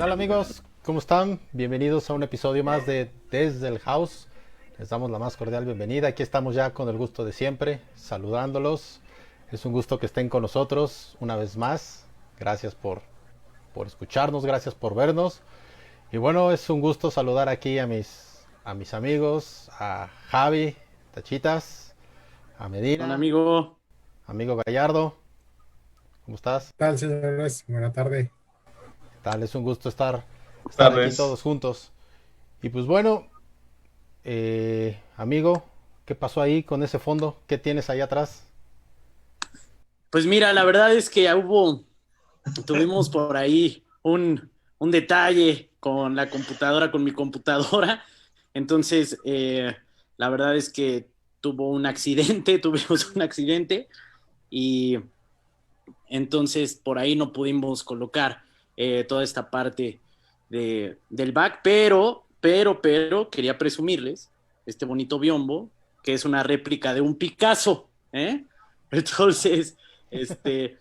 tal amigos? ¿Cómo están? Bienvenidos a un episodio más de Desde el House. Les damos la más cordial bienvenida. Aquí estamos ya con el gusto de siempre, saludándolos. Es un gusto que estén con nosotros una vez más. Gracias por escucharnos, gracias por vernos. Y bueno, es un gusto saludar aquí a mis amigos, a Javi, Tachitas, a Hola Medina, amigo, amigo Gallardo. ¿Cómo estás? ¿Qué tal, señores? Buena tarde. ¿Qué tal? Es un gusto estar aquí Tardes. todos juntos. Y pues bueno, amigo, ¿qué pasó ahí con ese fondo? ¿Qué tienes ahí atrás? pues mira, la verdad es que tuvimos por ahí un detalle con la computadora, con mi computadora, entonces la verdad es que tuvimos un accidente y entonces por ahí no pudimos colocar toda esta parte del back, pero quería presumirles este bonito biombo que es una réplica de un Picasso, ¿eh? Entonces,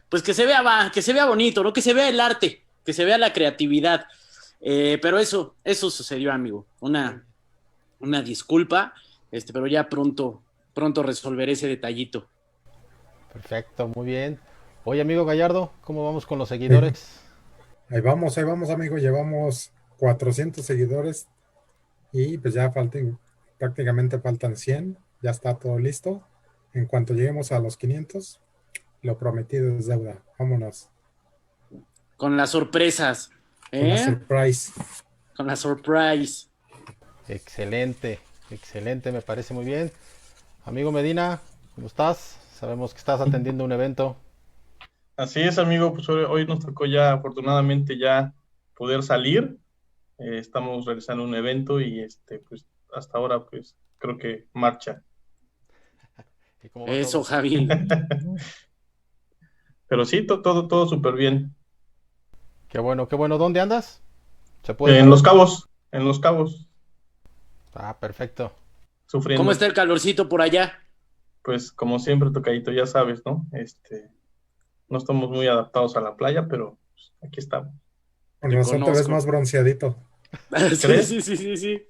pues que se vea bonito, ¿no? Que se vea el arte, que se vea la creatividad. Pero eso sucedió, amigo. Una disculpa, pero ya pronto resolveré ese detallito. Perfecto, muy bien. Oye, amigo Gallardo, ¿cómo vamos con los Eh, seguidores? ahí vamos, amigo. Llevamos 400 seguidores y pues ya prácticamente faltan 100. Ya está todo listo. En cuanto lleguemos a los 500, lo prometido es deuda. Vámonos Con las sorpresas, con la ¿eh? surprise. Con la surprise. Excelente, excelente, me parece muy bien. Amigo Medina, ¿cómo estás? Sabemos que estás atendiendo un evento. Así es, amigo, pues hoy nos tocó ya, afortunadamente, ya poder salir. Estamos realizando un evento y pues hasta ahora, pues creo que marcha. ¿Y cómo va Eso, todo? Javi. Pero sí, todo súper bien. Qué bueno, qué bueno. ¿Dónde andas? ¿Se puede En Los saber? Cabos, en Los Cabos, Ah, perfecto. ¿Cómo sufriendo. está el calorcito por allá? Pues como siempre, tocadito, ya sabes, ¿no? No estamos muy adaptados a la playa, pero pues, aquí estamos. Con Te razón te ves conozco. más bronceadito. Sí, ¿Crees? sí, sí, sí, sí.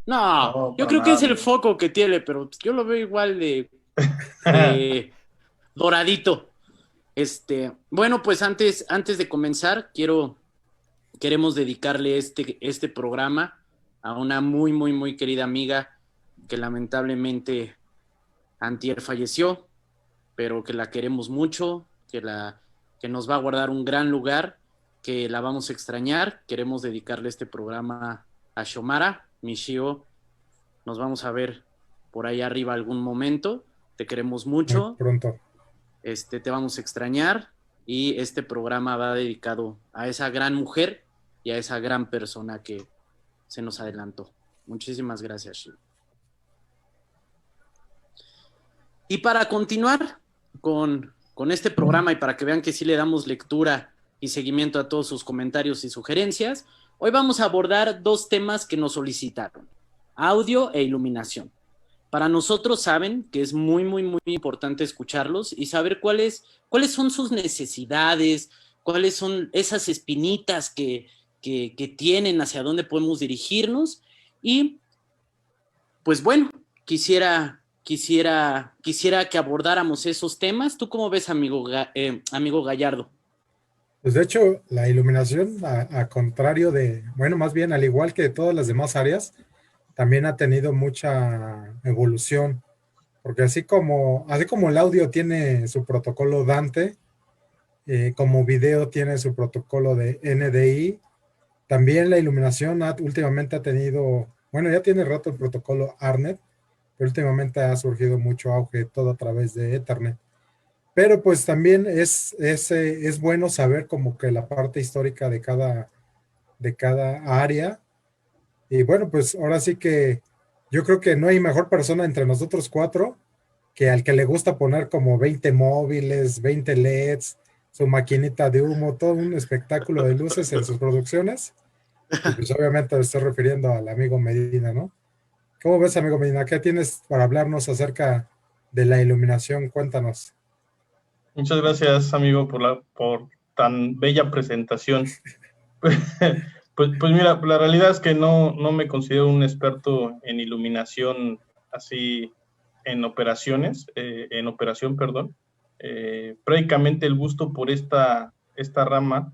No, No, yo para creo que nada, es el amigo. foco que tiene, pero yo lo veo igual de doradito. Bueno, pues antes de comenzar, queremos dedicarle este programa a una muy, muy, muy querida amiga que lamentablemente antier falleció, pero que la queremos mucho, que nos va a guardar un gran lugar, que la vamos a extrañar. Queremos dedicarle este programa a Xiomara, Michio. Nos vamos a ver por ahí arriba algún momento. Te queremos Muy mucho, pronto. te vamos a extrañar y este programa va dedicado a esa gran mujer y a esa gran persona que se nos adelantó. Muchísimas gracias, Shio. Y para continuar con este programa y para que vean que sí le damos lectura y seguimiento a todos sus comentarios y sugerencias, hoy vamos a abordar dos temas que nos solicitaron, audio e iluminación. Para nosotros saben que es muy, muy, muy importante escucharlos y saber cuáles son sus necesidades, cuáles son esas espinitas que tienen, hacia dónde podemos dirigirnos. Y pues bueno, quisiera que abordáramos esos temas. ¿Tú cómo ves, amigo Gallardo? Pues de hecho, la iluminación, a contrario bueno, más bien al igual que todas las demás áreas, también ha tenido mucha evolución. Porque así como el audio tiene su protocolo Dante, como video tiene su protocolo de NDI, también la iluminación últimamente ha tenido, bueno, ya tiene rato el protocolo ARNET, pero últimamente ha surgido mucho auge todo a través de Ethernet. Pero pues también es bueno saber como que la parte histórica de cada área. Y bueno, pues ahora sí que yo creo que no hay mejor persona entre nosotros cuatro que al que le gusta poner como 20 móviles, 20 LEDs, su maquinita de humo, todo un espectáculo de luces en sus producciones. Y pues obviamente me estoy refiriendo al amigo Medina, ¿no? ¿Cómo ves, amigo Medina? ¿Qué tienes para hablarnos acerca de la iluminación? Cuéntanos. Muchas gracias, amigo, por tan bella presentación. Pues mira, la realidad es que no me considero un experto en iluminación así en operaciones, en operación, perdón. Prácticamente el gusto por esta rama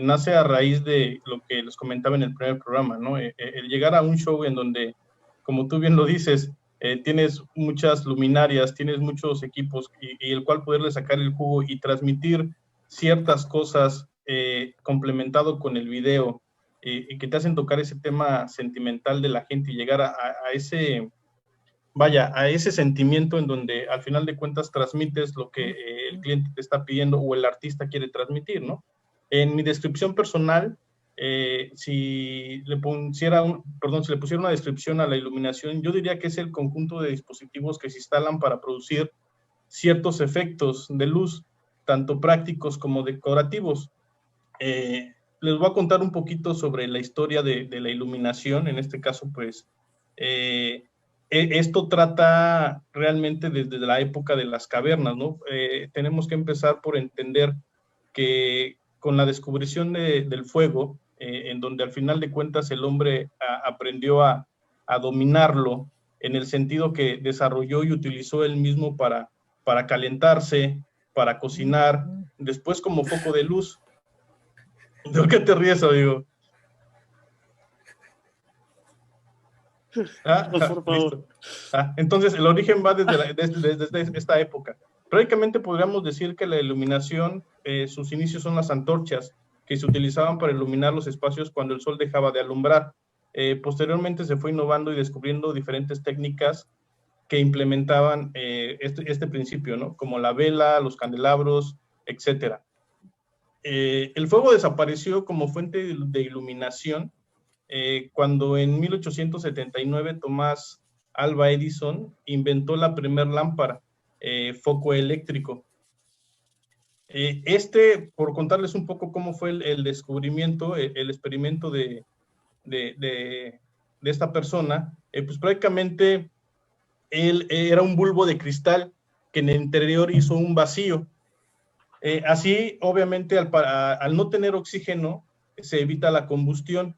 nace a raíz de lo que les comentaba en el primer programa, ¿no? El llegar a un show en donde, como tú bien lo dices, tienes muchas luminarias, tienes muchos equipos y el cual poderle sacar el jugo y transmitir ciertas cosas complementado con el video y que te hacen tocar ese tema sentimental de la gente y llegar a ese, vaya, a ese sentimiento en donde al final de cuentas transmites lo que el cliente te está pidiendo o el artista quiere transmitir, ¿no? En mi descripción personal, si le pusiera una descripción a la iluminación, yo diría que es el conjunto de dispositivos que se instalan para producir ciertos efectos de luz, tanto prácticos como decorativos. Les voy a contar un poquito sobre la historia de la iluminación. En este caso, pues, esto trata realmente desde la época de las cavernas, ¿no? Tenemos que empezar por entender que con la descubrición del fuego, en donde al final de cuentas el hombre aprendió a dominarlo, en el sentido que desarrolló y utilizó él mismo para calentarse, para cocinar, después como foco de luz. ¿De qué te ríes, amigo? Por favor. Entonces, el origen va desde esta época. Prácticamente podríamos decir que la iluminación, sus inicios son las antorchas que se utilizaban para iluminar los espacios cuando el sol dejaba de alumbrar. Posteriormente se fue innovando y descubriendo diferentes técnicas que implementaban este principio, ¿no? Como la vela, los candelabros, etcétera. El fuego desapareció como fuente de iluminación cuando en 1879 Tomás Alva Edison inventó la primera lámpara, foco eléctrico. Por contarles un poco cómo fue el descubrimiento, el experimento de esta persona, pues prácticamente él era un bulbo de cristal que en el interior hizo un vacío. Así, obviamente, al no tener oxígeno, se evita la combustión.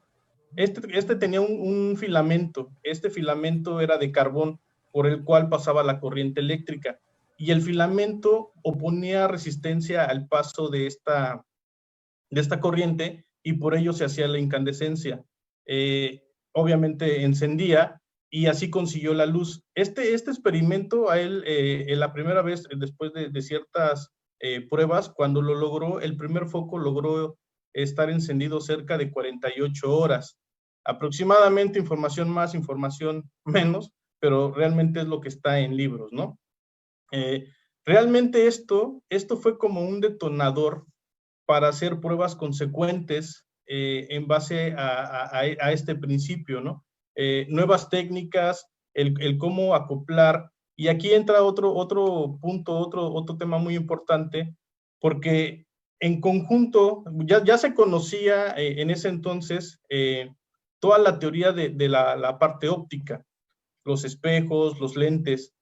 Este tenía un filamento. Este filamento era de carbón, por el cual pasaba la corriente eléctrica. Y el filamento oponía resistencia al paso de esta corriente, y por ello se hacía la incandescencia. Obviamente encendía, y así consiguió la luz. Este experimento a él, la primera vez, después de ciertas pruebas, cuando lo logró, el primer foco logró estar encendido cerca de 48 horas. Aproximadamente, información más, información menos, pero realmente es lo que está en libros, ¿no? Realmente esto fue como un detonador para hacer pruebas consecuentes en base a este principio, ¿no? Nuevas técnicas, el cómo acoplar. Y aquí entra otro punto, otro tema muy importante, porque en conjunto ya se conocía en ese entonces toda la teoría de la parte óptica, los espejos, los lentes.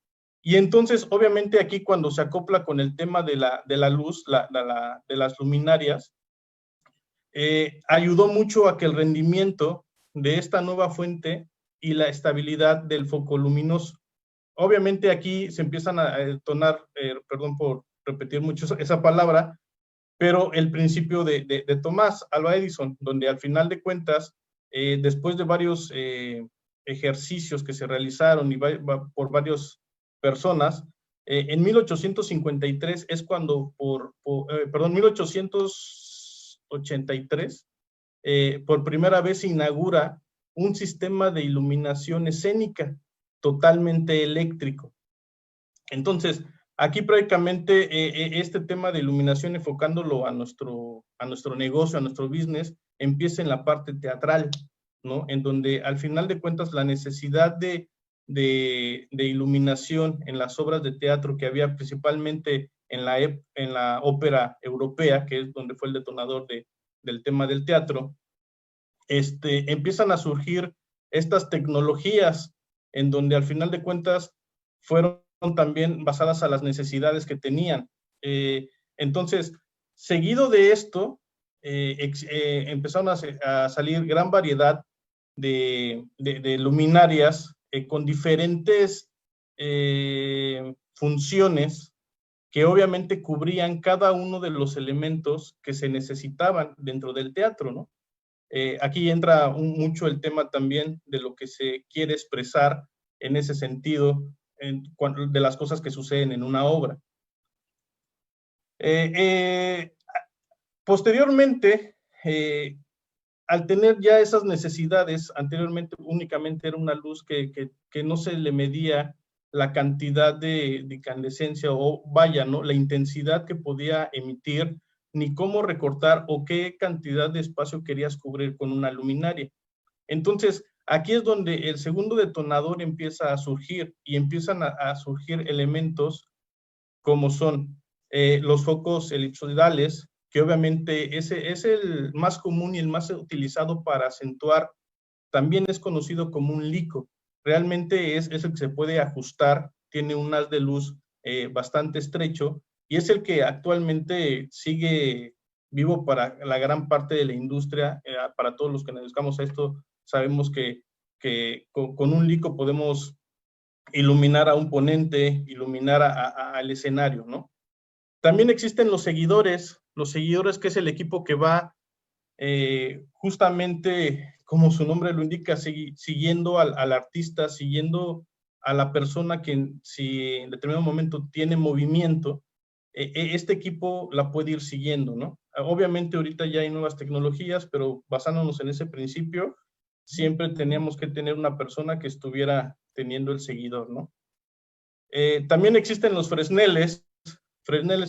Y entonces, obviamente, aquí cuando se acopla con el tema de la luz, de las luminarias, ayudó mucho a que el rendimiento de esta nueva fuente y la estabilidad del foco luminoso. Obviamente aquí se empiezan a detonar, perdón por repetir mucho esa palabra, pero el principio de Tomás Alva Edison, donde al final de cuentas, después de varios ejercicios que se realizaron y por varias personas, en 1853 es cuando, 1883, por primera vez se inaugura un sistema de iluminación escénica totalmente eléctrico. Entonces, aquí prácticamente este tema de iluminación, enfocándolo a nuestro negocio, a nuestro business, empieza en la parte teatral, ¿no? En donde al final de cuentas la necesidad de iluminación en las obras de teatro que había principalmente en la ópera europea, que es donde fue el detonador del tema del teatro, empiezan a surgir estas tecnologías en donde al final de cuentas fueron también basadas a las necesidades que tenían. Entonces, seguido de esto, empezaron a salir gran variedad de luminarias con diferentes funciones que obviamente cubrían cada uno de los elementos que se necesitaban dentro del teatro, ¿no? Aquí entra mucho el tema también de lo que se quiere expresar en ese sentido, de las cosas que suceden en una obra. Posteriormente, al tener ya esas necesidades, anteriormente únicamente era una luz que no se le medía la cantidad de incandescencia o vaya, ¿no? La intensidad que podía emitir, ni cómo recortar o qué cantidad de espacio querías cubrir con una luminaria. Entonces, aquí es donde el segundo detonador empieza a surgir y empiezan a surgir elementos como son los focos elipsoidales, que obviamente ese es el más común y el más utilizado para acentuar. También es conocido como un lico. Realmente es el que se puede ajustar, tiene un haz de luz bastante estrecho y es el que actualmente sigue vivo para la gran parte de la industria. Para todos los que nos dedicamos a esto, sabemos que con un lico podemos iluminar a un ponente, iluminar al escenario, ¿no? También existen los seguidores que es el equipo que va justamente, como su nombre lo indica, siguiendo al artista, siguiendo a la persona que si en determinado momento tiene movimiento, este equipo la puede ir siguiendo, ¿no? Obviamente ahorita ya hay nuevas tecnologías, pero basándonos en ese principio, siempre teníamos que tener una persona que estuviera teniendo el seguidor, ¿no? También existen los fresneles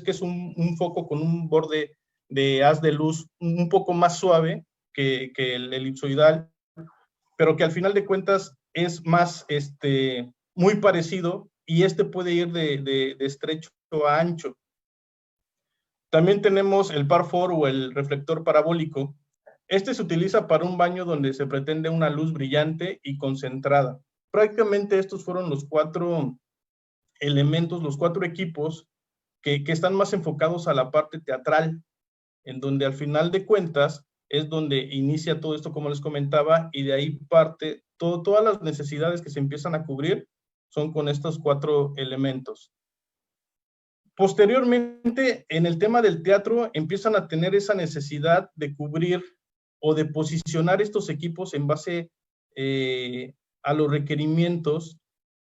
que es un foco con un borde de haz de luz un poco más suave que el elipsoidal, pero que al final de cuentas es más, muy parecido y puede ir de estrecho a ancho. También tenemos el par-4 o el reflector parabólico. Se utiliza para un baño donde se pretende una luz brillante y concentrada. Prácticamente estos fueron los 4 elementos, los 4 equipos que están más enfocados a la parte teatral, en donde al final de cuentas es donde inicia todo esto, como les comentaba, y de ahí parte todas las necesidades que se empiezan a cubrir son con estos 4 elementos. Posteriormente, en el tema del teatro, empiezan a tener esa necesidad de cubrir o de posicionar estos equipos en base a los requerimientos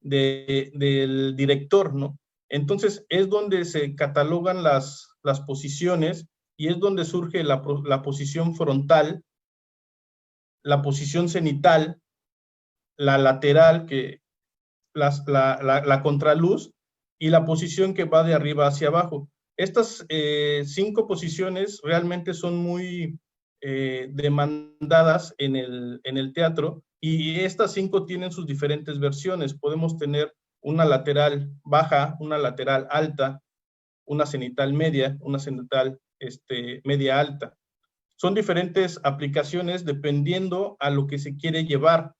del director, ¿no? Entonces, es donde se catalogan las posiciones y es donde surge la posición frontal, la posición cenital, la lateral, la contraluz, y la posición que va de arriba hacia abajo. Estas 5 posiciones realmente son muy demandadas en el teatro, y estas 5 tienen sus diferentes versiones. Podemos tener una lateral baja, una lateral alta, una cenital media, una cenital media alta. Son diferentes aplicaciones dependiendo a lo que se quiere llevar.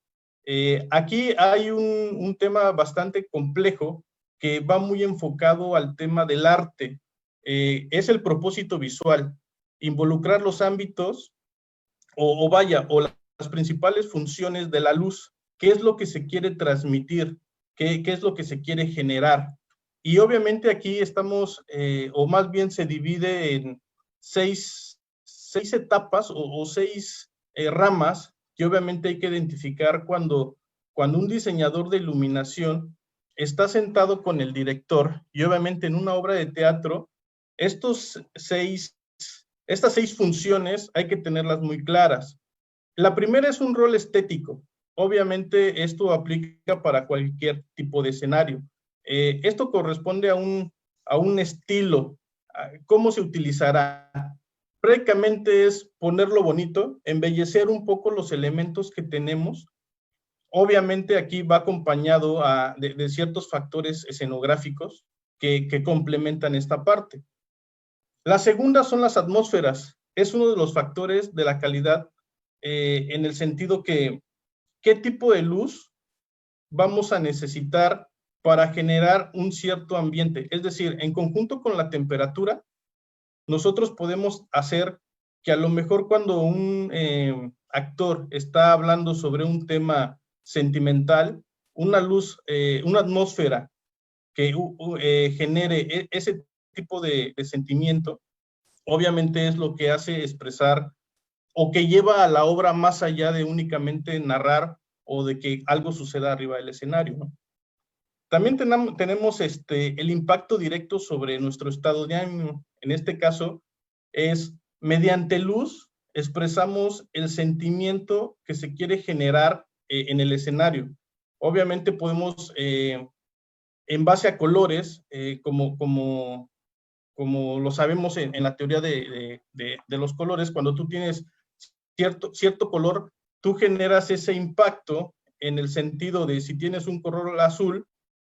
Aquí hay un tema bastante complejo que va muy enfocado al tema del arte. Es el propósito visual, involucrar los ámbitos o las principales funciones de la luz. ¿Qué es lo que se quiere transmitir? ¿Qué es lo que se quiere generar? Y obviamente aquí estamos, o más bien se divide en 6 etapas o 6 ramas que obviamente hay que identificar cuando un diseñador de iluminación está sentado con el director, y obviamente en una obra de teatro, estas 6 funciones hay que tenerlas muy claras. La primera es un rol estético. Obviamente esto aplica para cualquier tipo de escenario. Esto corresponde a un estilo. ¿Cómo se utilizará? Prácticamente es ponerlo bonito, embellecer un poco los elementos que tenemos. Obviamente aquí va acompañado de ciertos factores escenográficos que complementan esta parte. La segunda son las atmósferas. Es uno de los factores de la calidad en el sentido que qué tipo de luz vamos a necesitar para generar un cierto ambiente. Es decir, en conjunto con la temperatura, nosotros podemos hacer que a lo mejor cuando un actor está hablando sobre un tema sentimental, una luz, una atmósfera que genere ese tipo de sentimiento, obviamente es lo que hace expresar o que lleva a la obra más allá de únicamente narrar o de que algo suceda arriba del escenario, ¿no? También tenemos el impacto directo sobre nuestro estado de ánimo. En este caso, es mediante luz expresamos el sentimiento que se quiere generar en el escenario. Obviamente podemos, en base a colores, como lo sabemos en la teoría de los colores, cuando tú tienes cierto color, tú generas ese impacto en el sentido de si tienes un color azul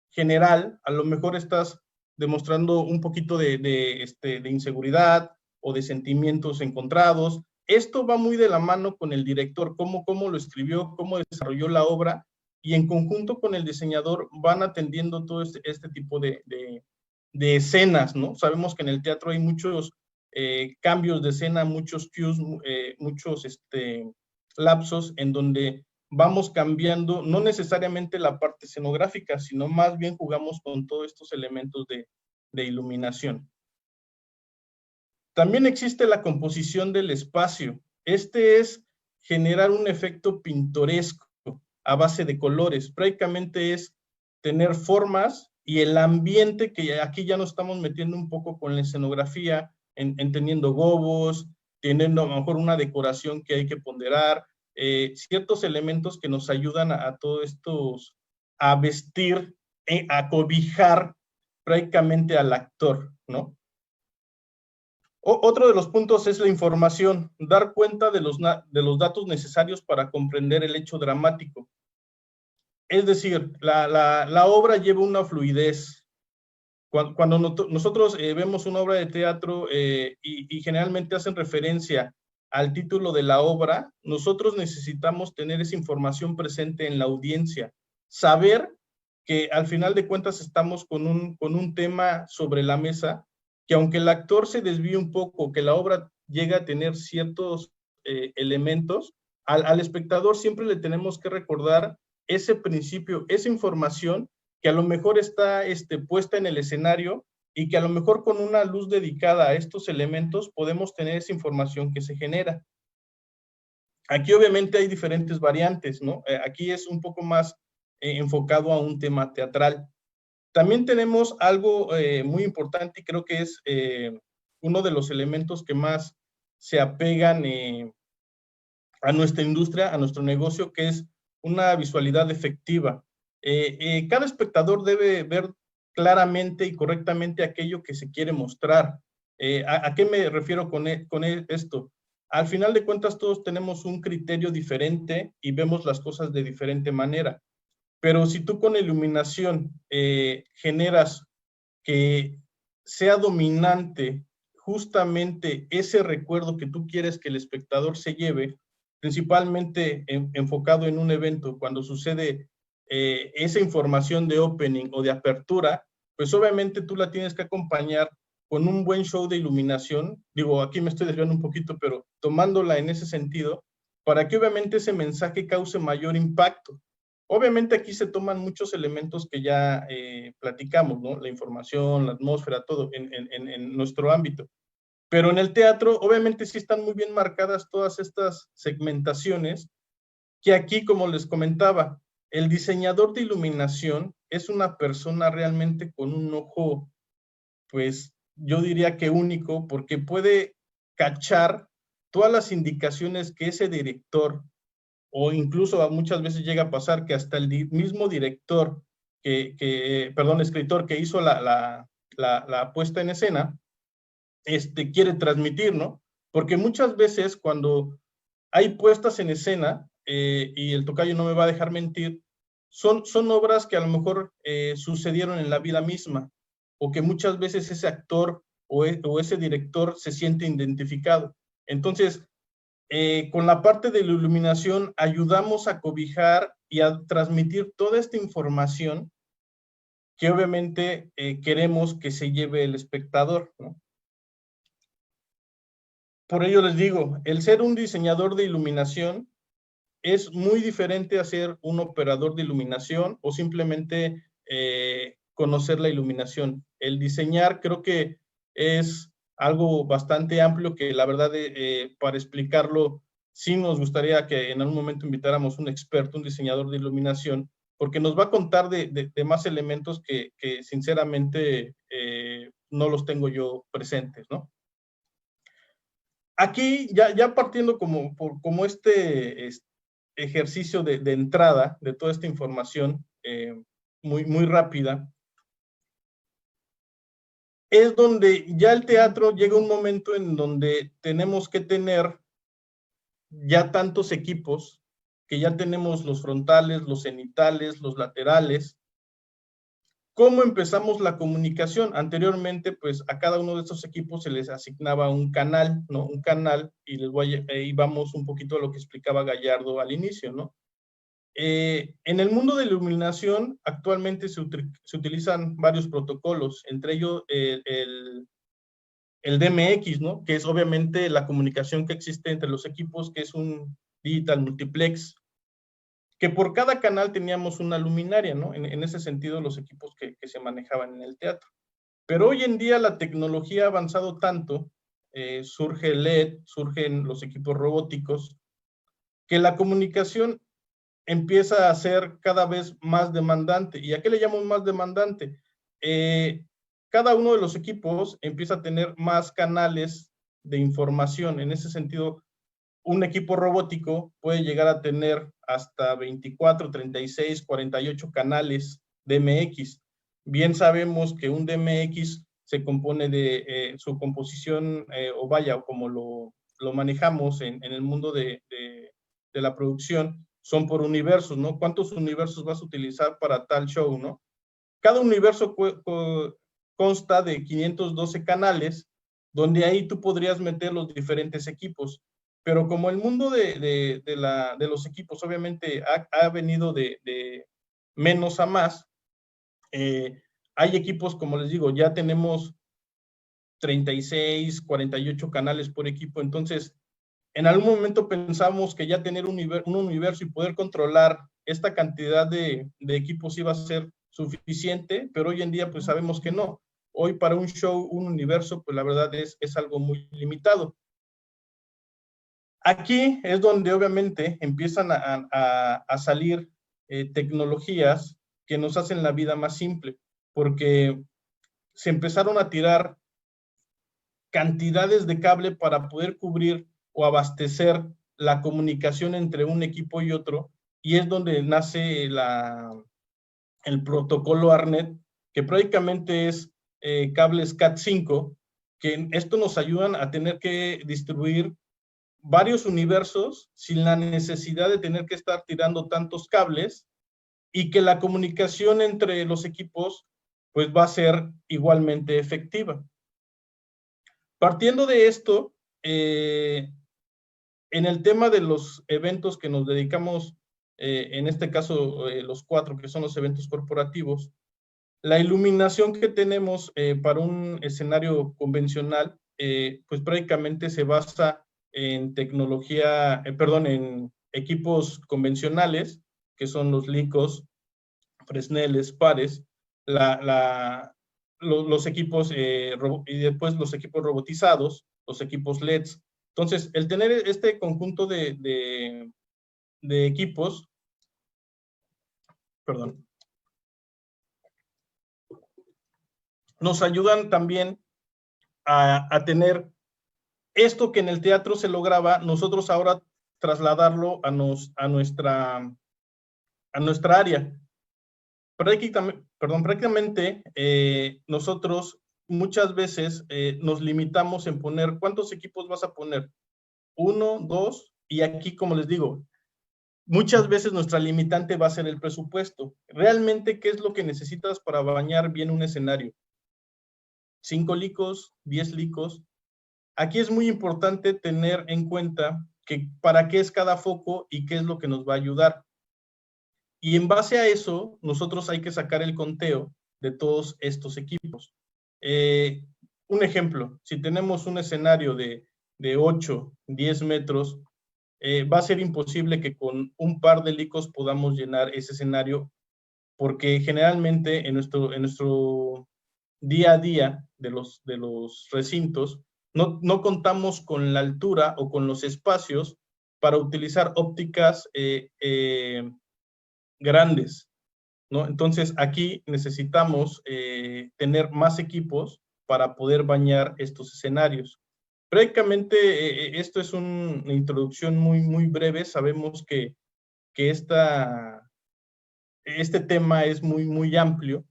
general, a lo mejor estás demostrando un poquito de inseguridad o de sentimientos encontrados. Esto va muy de la mano con el director, cómo lo escribió, cómo desarrolló la obra, y en conjunto con el diseñador van atendiendo todo este tipo de escenas, ¿no? Sabemos que en el teatro hay muchos cambios de escena, muchos cues, muchos lapsos en donde vamos cambiando, no necesariamente la parte escenográfica, sino más bien jugamos con todos estos elementos de iluminación. También existe la composición del espacio. Este es generar un efecto pintoresco a base de colores. Prácticamente es tener formas y el ambiente, que aquí ya nos estamos metiendo un poco con la escenografía, teniendo gobos, teniendo a lo mejor una decoración que hay que ponderar, ciertos elementos que nos ayudan a todos estos, a vestir, a cobijar prácticamente al actor, ¿no? Otro de los puntos es la información, dar cuenta de los datos necesarios para comprender el hecho dramático. Es decir, la obra lleva una fluidez. Cuando nosotros vemos una obra de teatro y generalmente hacen referencia al título de la obra, nosotros necesitamos tener esa información presente en la audiencia, saber que al final de cuentas estamos con un tema sobre la mesa, que aunque el actor se desvíe un poco, que la obra llegue a tener ciertos elementos, al espectador siempre le tenemos que recordar ese principio, esa información que a lo mejor está puesta en el escenario y que a lo mejor con una luz dedicada a estos elementos podemos tener esa información que se genera. Aquí obviamente hay diferentes variantes, ¿no? Aquí es un poco más enfocado a un tema teatral. También tenemos algo muy importante y creo que es uno de los elementos que más se apegan a nuestra industria, a nuestro negocio, que es una visualidad efectiva. Cada espectador debe ver claramente y correctamente aquello que se quiere mostrar. ¿A qué me refiero con esto? Al final de cuentas todos tenemos un criterio diferente y vemos las cosas de diferente manera. Pero si tú con iluminación generas que sea dominante justamente ese recuerdo que tú quieres que el espectador se lleve, principalmente enfocado en un evento, cuando sucede esa información de opening o de apertura, pues obviamente tú la tienes que acompañar con un buen show de iluminación. Digo, aquí me estoy desviando un poquito, pero tomándola en ese sentido, para que obviamente ese mensaje cause mayor impacto. Obviamente aquí se toman muchos elementos que ya platicamos, ¿no? La información, la atmósfera, todo en nuestro ámbito. Pero en el teatro, obviamente sí están muy bien marcadas todas estas segmentaciones, que aquí, como les comentaba, el diseñador de iluminación es una persona realmente con un ojo, pues yo diría que único, porque puede cachar todas las indicaciones que ese director, o incluso muchas veces llega a pasar que hasta el mismo director, escritor que hizo la puesta en escena, quiere transmitir, ¿no? Porque muchas veces cuando hay puestas en escena, y el tocayo no me va a dejar mentir, son obras que a lo mejor sucedieron en la vida misma, o que muchas veces ese actor o ese director se siente identificado. Entonces, con la parte de la iluminación ayudamos a cobijar y a transmitir toda esta información que obviamente queremos que se lleve el espectador, ¿no? por ello les digo, el ser un diseñador de iluminación es muy diferente a ser un operador de iluminación o simplemente conocer la iluminación. El diseñar creo que es algo bastante amplio que la verdad para explicarlo sí nos gustaría que en algún momento invitáramos un experto, un diseñador de iluminación, porque nos va a contar de más elementos que sinceramente no los tengo yo presentes, ¿no? Aquí, ya partiendo como este ejercicio de entrada de toda esta información muy rápida, es donde ya el teatro llega un momento en donde tenemos que tener ya tantos equipos, que ya tenemos los frontales, los cenitales, los laterales. ¿Cómo empezamos la comunicación? Anteriormente, pues a cada uno de estos equipos se les asignaba un canal, ¿no? Un canal, y ahí vamos un poquito a lo que explicaba Gallardo al inicio, ¿no? En el mundo de la iluminación, actualmente se utilizan varios protocolos, entre ellos el DMX, ¿no? Que es obviamente la comunicación que existe entre los equipos, que es un digital multiplex, que por cada canal teníamos una luminaria, ¿no? En ese sentido, los equipos que se manejaban en el teatro. Pero hoy en día la tecnología ha avanzado tanto, surge el LED, surgen los equipos robóticos, que la comunicación empieza a ser cada vez más demandante. ¿Y a qué le llamo más demandante? Cada uno de los equipos empieza a tener más canales de información. En ese sentido, un equipo robótico puede llegar a tener hasta 24, 36, 48 canales DMX. Bien sabemos que un DMX se compone de su composición, o vaya, como lo manejamos en el mundo de la producción, son por universos, ¿no? ¿Cuántos universos vas a utilizar para tal show, no? Cada universo consta de 512 canales, donde ahí tú podrías meter los diferentes equipos. Pero como el mundo de los equipos obviamente ha venido de menos a más, hay equipos, como les digo, ya tenemos 36, 48 canales por equipo, entonces en algún momento pensamos que ya tener un universo y poder controlar esta cantidad de equipos iba a ser suficiente, pero hoy en día pues sabemos que no. Hoy para un show, un universo, pues la verdad es algo muy limitado. Aquí es donde obviamente empiezan a salir tecnologías que nos hacen la vida más simple, porque se empezaron a tirar cantidades de cable para poder cubrir o abastecer la comunicación entre un equipo y otro, y es donde nace el protocolo ARNET, que prácticamente es cables Cat5, que esto nos ayudan a tener que distribuir varios universos sin la necesidad de tener que estar tirando tantos cables, y que la comunicación entre los equipos pues va a ser igualmente efectiva. Partiendo de esto, en el tema de los eventos que nos dedicamos, en este caso los 4 que son los eventos corporativos, la iluminación que tenemos para un escenario convencional, pues prácticamente se basa en tecnología, en equipos convencionales, que son los LICOS, Fresneles, Pares, los equipos y después los equipos robotizados, los equipos LEDs. Entonces, el tener este conjunto de equipos, nos ayudan también a tener esto que en el teatro se lograba, nosotros ahora trasladarlo a nuestra área. Prácticamente nosotros muchas veces nos limitamos en poner, ¿cuántos equipos vas a poner? 1, 2, y aquí, como les digo, muchas veces nuestra limitante va a ser el presupuesto. Realmente, ¿qué es lo que necesitas para bañar bien un escenario? 5 licos, 10 licos. Aquí es muy importante tener en cuenta que para qué es cada foco y qué es lo que nos va a ayudar. Y en base a eso, nosotros hay que sacar el conteo de todos estos equipos. Un ejemplo, si tenemos un escenario de de 8, 10 metros, va a ser imposible que con un par de licos podamos llenar ese escenario, porque generalmente en nuestro día a día de los recintos no contamos con la altura o con los espacios para utilizar ópticas grandes, ¿no? Entonces aquí necesitamos tener más equipos para poder bañar estos escenarios. Prácticamente esto es una introducción muy breve. Sabemos que este tema es muy amplio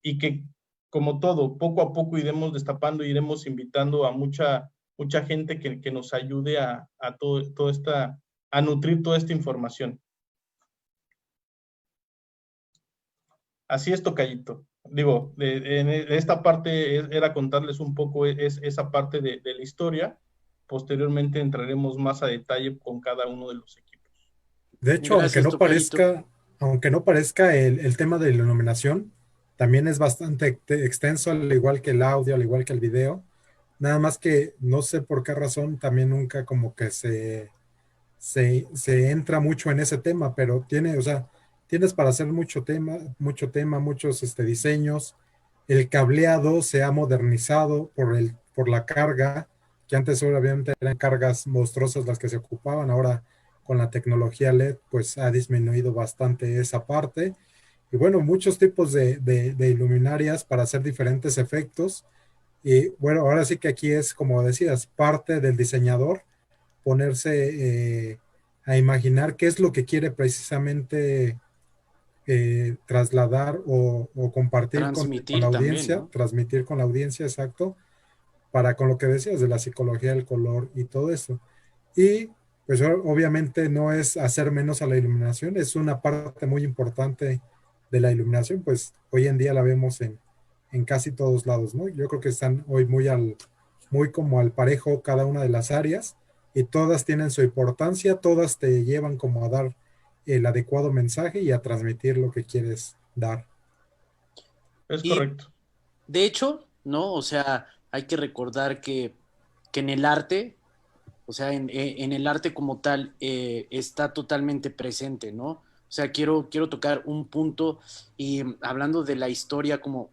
y que, como todo, poco a poco iremos destapando, iremos invitando a mucha gente que nos ayude a nutrir toda esta información. Así es, tocayito. Digo, en esta parte era contarles un poco esa parte de la historia. Posteriormente entraremos más a detalle con cada uno de los equipos. De hecho, Gracias, aunque no parezca el tema de la iluminación, también es bastante extenso, al igual que el audio, al igual que el video. Nada más que no sé por qué razón también nunca como que se entra mucho en ese tema, pero tienes para hacer muchos diseños. El cableado se ha modernizado por la carga, que antes obviamente eran cargas monstruosas las que se ocupaban. Ahora con la tecnología LED pues ha disminuido bastante esa parte. Y bueno, muchos tipos de iluminarias para hacer diferentes efectos. Y bueno, ahora sí que aquí es, como decías, parte del diseñador ponerse a imaginar qué es lo que quiere precisamente trasladar o compartir con la Transmitir también, audiencia, ¿no? transmitir con la audiencia, exacto, para con lo que decías de la psicología del color y todo eso. Y pues obviamente no es hacer menos a la iluminación, es una parte muy importante de la iluminación, pues hoy en día la vemos en casi todos lados, ¿no? Yo creo que están hoy muy como al parejo cada una de las áreas, y todas tienen su importancia, todas te llevan como a dar el adecuado mensaje y a transmitir lo que quieres dar. Es Y correcto. de hecho, ¿no? O sea, hay que recordar que en el arte, o sea, en el arte como tal, está totalmente presente, ¿no? O sea, quiero tocar un punto y hablando de la historia como,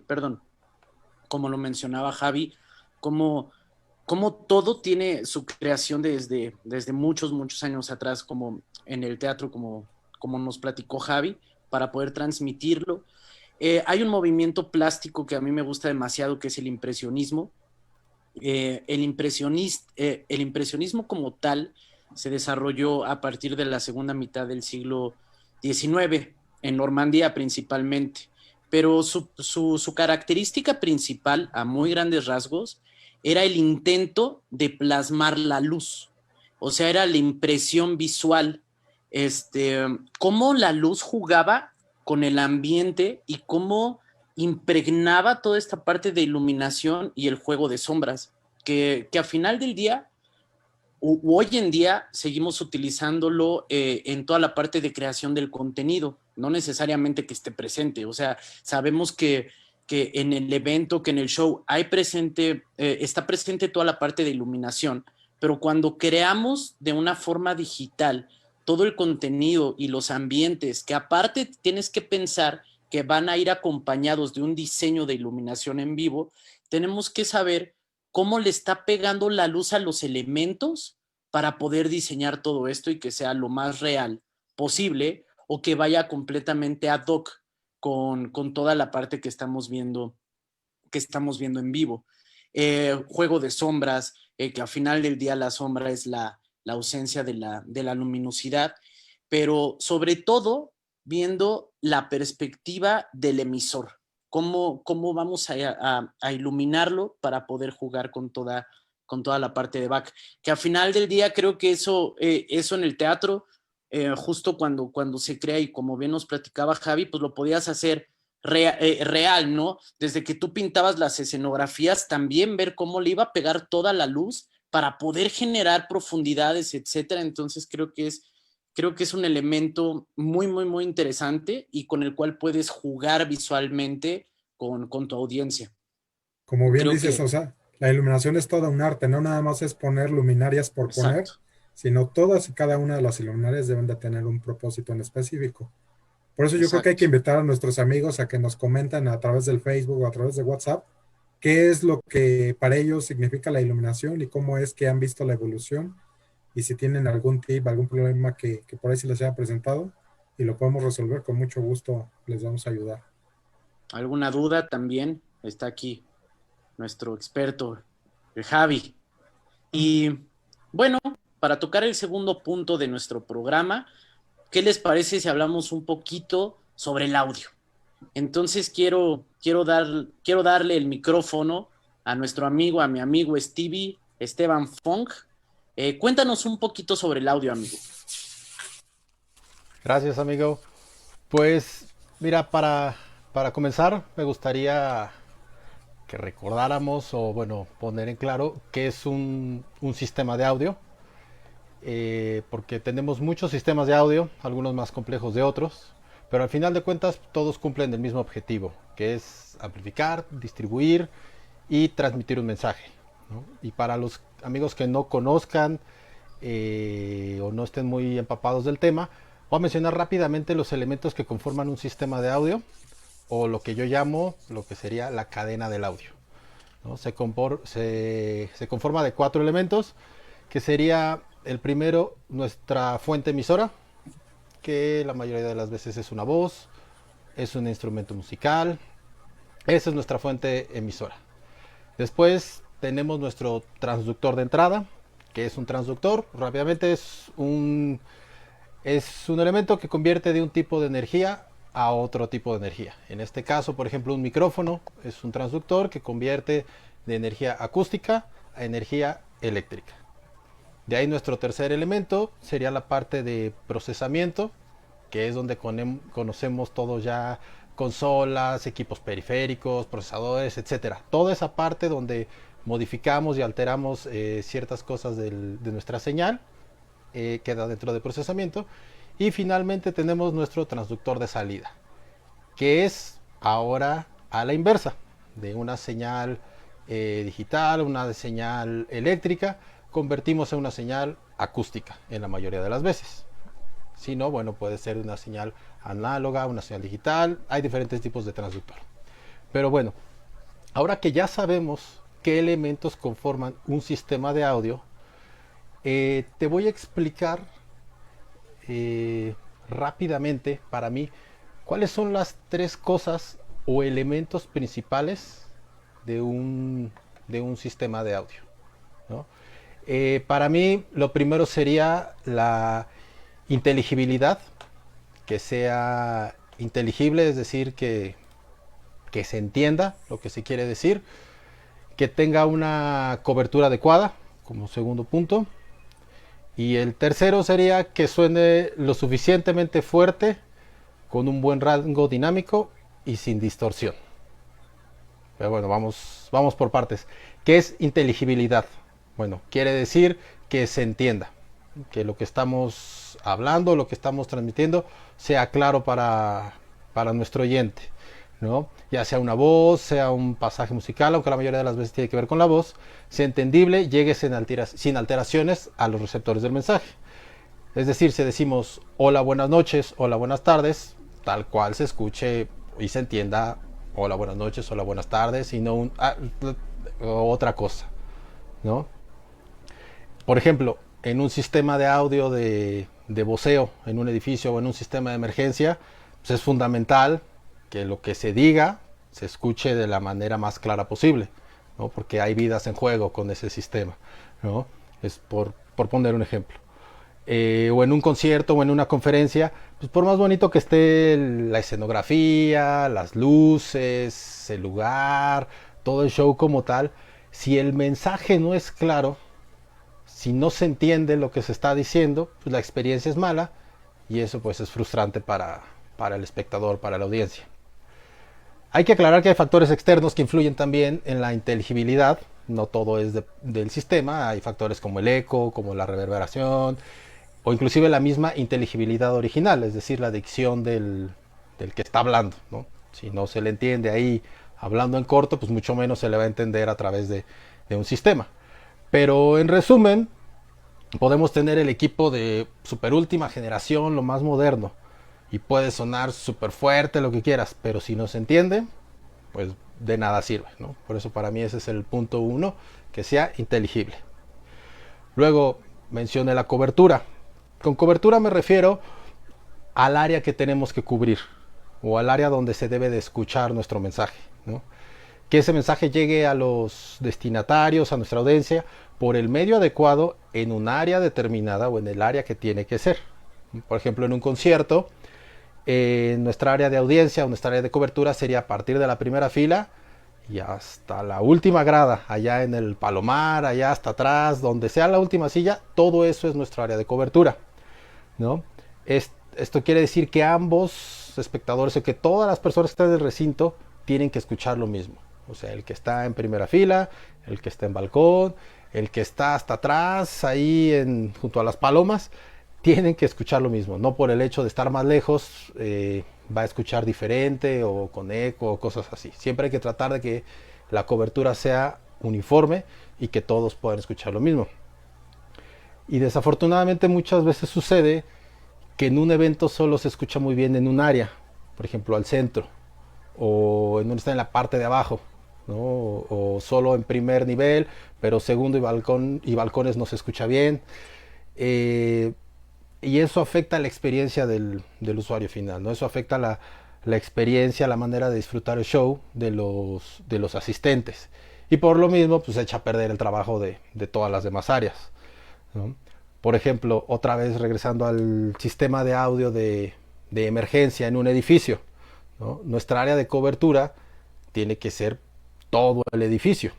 perdón, como lo mencionaba Javi, como, como todo tiene su creación desde muchos años atrás, como en el teatro, como nos platicó Javi, para poder transmitirlo. Hay un movimiento plástico que a mí me gusta demasiado, que es el impresionismo. El impresionismo como tal se desarrolló a partir de la segunda mitad del siglo XIX, en Normandía principalmente, pero su característica principal, a muy grandes rasgos, era el intento de plasmar la luz, o sea, era la impresión visual, cómo la luz jugaba con el ambiente y cómo impregnaba toda esta parte de iluminación y el juego de sombras, que a final del día, hoy en día, seguimos utilizándolo en toda la parte de creación del contenido, no necesariamente que esté presente, o sea, sabemos que en el evento, que en el show está presente toda la parte de iluminación, pero cuando creamos de una forma digital todo el contenido y los ambientes, que aparte tienes que pensar que van a ir acompañados de un diseño de iluminación en vivo, tenemos que saber cómo le está pegando la luz a los elementos para poder diseñar todo esto y que sea lo más real posible o que vaya completamente ad hoc con toda la parte que estamos viendo en vivo. Juego de sombras, que al final del día la sombra es la ausencia de la luminosidad, pero sobre todo viendo la perspectiva del emisor, cómo vamos a iluminarlo para poder jugar con toda la parte de back, que al final del día creo que eso en el teatro, justo cuando se crea, y como bien nos platicaba Javi, pues lo podías hacer real, ¿no? Desde que tú pintabas las escenografías, también ver cómo le iba a pegar toda la luz para poder generar profundidades, etcétera. Entonces creo que es un elemento muy interesante y con el cual puedes jugar visualmente con tu audiencia. Como bien Creo dices, que o sea, La iluminación es toda un arte, no nada más es poner luminarias por poner, Exacto. sino todas y cada una de las luminarias deben de tener un propósito en específico. Por eso yo creo que hay que Exacto. invitar a nuestros amigos a que nos comenten a través del Facebook o a través de WhatsApp qué es lo que para ellos significa la iluminación y cómo es que han visto la evolución y si tienen algún tip, algún problema que por ahí se les haya presentado y lo podemos resolver, con mucho gusto les vamos a ayudar. ¿Alguna duda? También está aquí nuestro experto, el Javi. Y bueno, para tocar el segundo punto de nuestro programa, ¿qué les parece si hablamos un poquito sobre el audio? Entonces quiero darle el micrófono a nuestro amigo, a mi amigo Esteban Fong. Cuéntanos un poquito sobre el audio, amigo. Gracias, amigo. Pues mira, para comenzar me gustaría que recordáramos o bueno, poner en claro qué es un sistema de audio, porque tenemos muchos sistemas de audio, algunos más complejos de otros, pero al final de cuentas todos cumplen el mismo objetivo, que es amplificar, distribuir y transmitir un mensaje, ¿no? Y para los amigos que no conozcan o no estén muy empapados del tema, voy a mencionar rápidamente los elementos que conforman un sistema de audio o lo que yo llamo lo que sería la cadena del audio, ¿no? Se conforma de 4 elementos, que sería el primero, nuestra fuente emisora, que la mayoría de las veces es una voz, es un instrumento musical. Esa es nuestra fuente emisora. Después tenemos nuestro transductor de entrada, que es un transductor. Rápidamente es un elemento que convierte de un tipo de energía a otro tipo de energía. En este caso, por ejemplo, un micrófono es un transductor que convierte de energía acústica a energía eléctrica. De ahí nuestro tercer elemento sería la parte de procesamiento, que es donde conocemos todos ya consolas, equipos periféricos, procesadores, etcétera. Toda esa parte donde modificamos y alteramos ciertas cosas de nuestra señal queda dentro de procesamiento. Y finalmente tenemos nuestro transductor de salida, que es ahora a la inversa, de una señal digital, una señal eléctrica, convertimos en una señal acústica en la mayoría de las veces. Si no, bueno, puede ser una señal análoga, una señal digital, hay diferentes tipos de transductor. Pero bueno, ahora que ya sabemos qué elementos conforman un sistema de audio, te voy a explicar rápidamente para mí cuáles son las 3 cosas o elementos principales de un sistema de audio, ¿no? Para mí lo primero sería la inteligibilidad, que sea inteligible, es decir, que se entienda lo que se quiere decir, que tenga una cobertura adecuada, como segundo punto. Y el tercero sería que suene lo suficientemente fuerte, con un buen rango dinámico y sin distorsión. Pero bueno, vamos por partes. ¿Qué es inteligibilidad? Bueno, quiere decir que se entienda, que lo que estamos hablando, lo que estamos transmitiendo, sea claro para nuestro oyente, ¿no? Ya sea una voz, sea un pasaje musical, aunque la mayoría de las veces tiene que ver con la voz, sea entendible, llegue sin alteraciones a los receptores del mensaje. Es decir, si decimos hola, buenas noches, hola, buenas tardes, tal cual se escuche y se entienda hola, buenas noches, hola, buenas tardes, y no otra cosa, ¿no? Por ejemplo, en un sistema de audio de voceo, en un edificio o en un sistema de emergencia, pues es fundamental que lo que se diga se escuche de la manera más clara posible, ¿no? Porque hay vidas en juego con ese sistema, ¿no? Es por poner un ejemplo. O en un concierto o en una conferencia, pues por más bonito que esté la escenografía, las luces, el lugar, todo el show como tal, si el mensaje no es claro, si no se entiende lo que se está diciendo, pues la experiencia es mala y eso pues es frustrante para el espectador, para la audiencia. Hay que aclarar que hay factores externos que influyen también en la inteligibilidad. No todo es del sistema, hay factores como el eco, como la reverberación, o inclusive la misma inteligibilidad original, es decir, la dicción del que está hablando, ¿no? Si no se le entiende ahí hablando en corto, pues mucho menos se le va a entender a través de un sistema. Pero en resumen, podemos tener el equipo de super última generación, lo más moderno, y puede sonar súper fuerte, lo que quieras, pero si no se entiende, pues de nada sirve, ¿no? Por eso para mí ese es el punto uno, que sea inteligible. Luego mencioné la cobertura. Con cobertura me refiero al área que tenemos que cubrir o al área donde se debe de escuchar nuestro mensaje, ¿no? Que ese mensaje llegue a los destinatarios, a nuestra audiencia, por el medio adecuado en un área determinada o en el área que tiene que ser. Por ejemplo, en un concierto, nuestra área de audiencia o nuestra área de cobertura sería a partir de la primera fila y hasta la última grada, allá en el palomar, allá hasta atrás, donde sea la última silla, todo eso es nuestra área de cobertura, ¿no? Esto quiere decir que ambos espectadores o que todas las personas que están en el recinto tienen que escuchar lo mismo. O sea, el que está en primera fila, el que está en balcón, el que está hasta atrás, ahí junto a las palomas, tienen que escuchar lo mismo. No por el hecho de estar más lejos va a escuchar diferente o con eco o cosas así. Siempre hay que tratar de que la cobertura sea uniforme y que todos puedan escuchar lo mismo. Y desafortunadamente muchas veces sucede que en un evento solo se escucha muy bien en un área, por ejemplo al centro, o en donde está en la parte de abajo, ¿no? O solo en primer nivel, pero segundo y balcones no se escucha bien. Y eso afecta la experiencia del usuario final, ¿no? Eso afecta la experiencia, la manera de disfrutar el show de los asistentes. Y por lo mismo, pues echa a perder el trabajo de todas las demás áreas, ¿no? Por ejemplo, otra vez regresando al sistema de audio de emergencia en un edificio, ¿no? Nuestra área de cobertura tiene que ser todo el edificio,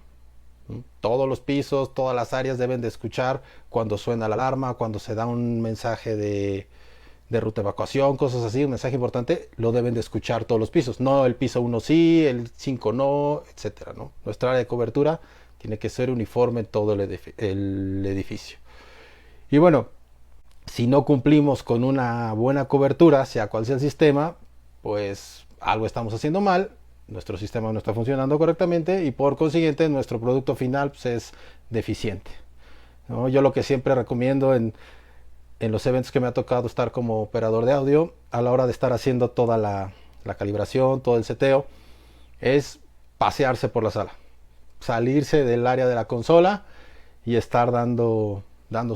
¿no? Todos los pisos, todas las áreas deben de escuchar cuando suena la alarma, cuando se da un mensaje de ruta de evacuación, cosas así, un mensaje importante, lo deben de escuchar todos los pisos. No el piso 1 sí, el 5 no, etcétera, ¿no? Nuestra área de cobertura tiene que ser uniforme en todo el edificio. Y bueno, si no cumplimos con una buena cobertura, sea cual sea el sistema, pues algo estamos haciendo mal, nuestro sistema no está funcionando correctamente y por consiguiente nuestro producto final pues, es deficiente, ¿no? Yo lo que siempre recomiendo en los eventos que me ha tocado estar como operador de audio, a la hora de estar haciendo toda la calibración, todo el seteo, es pasearse por la sala, salirse del área de la consola y estar dando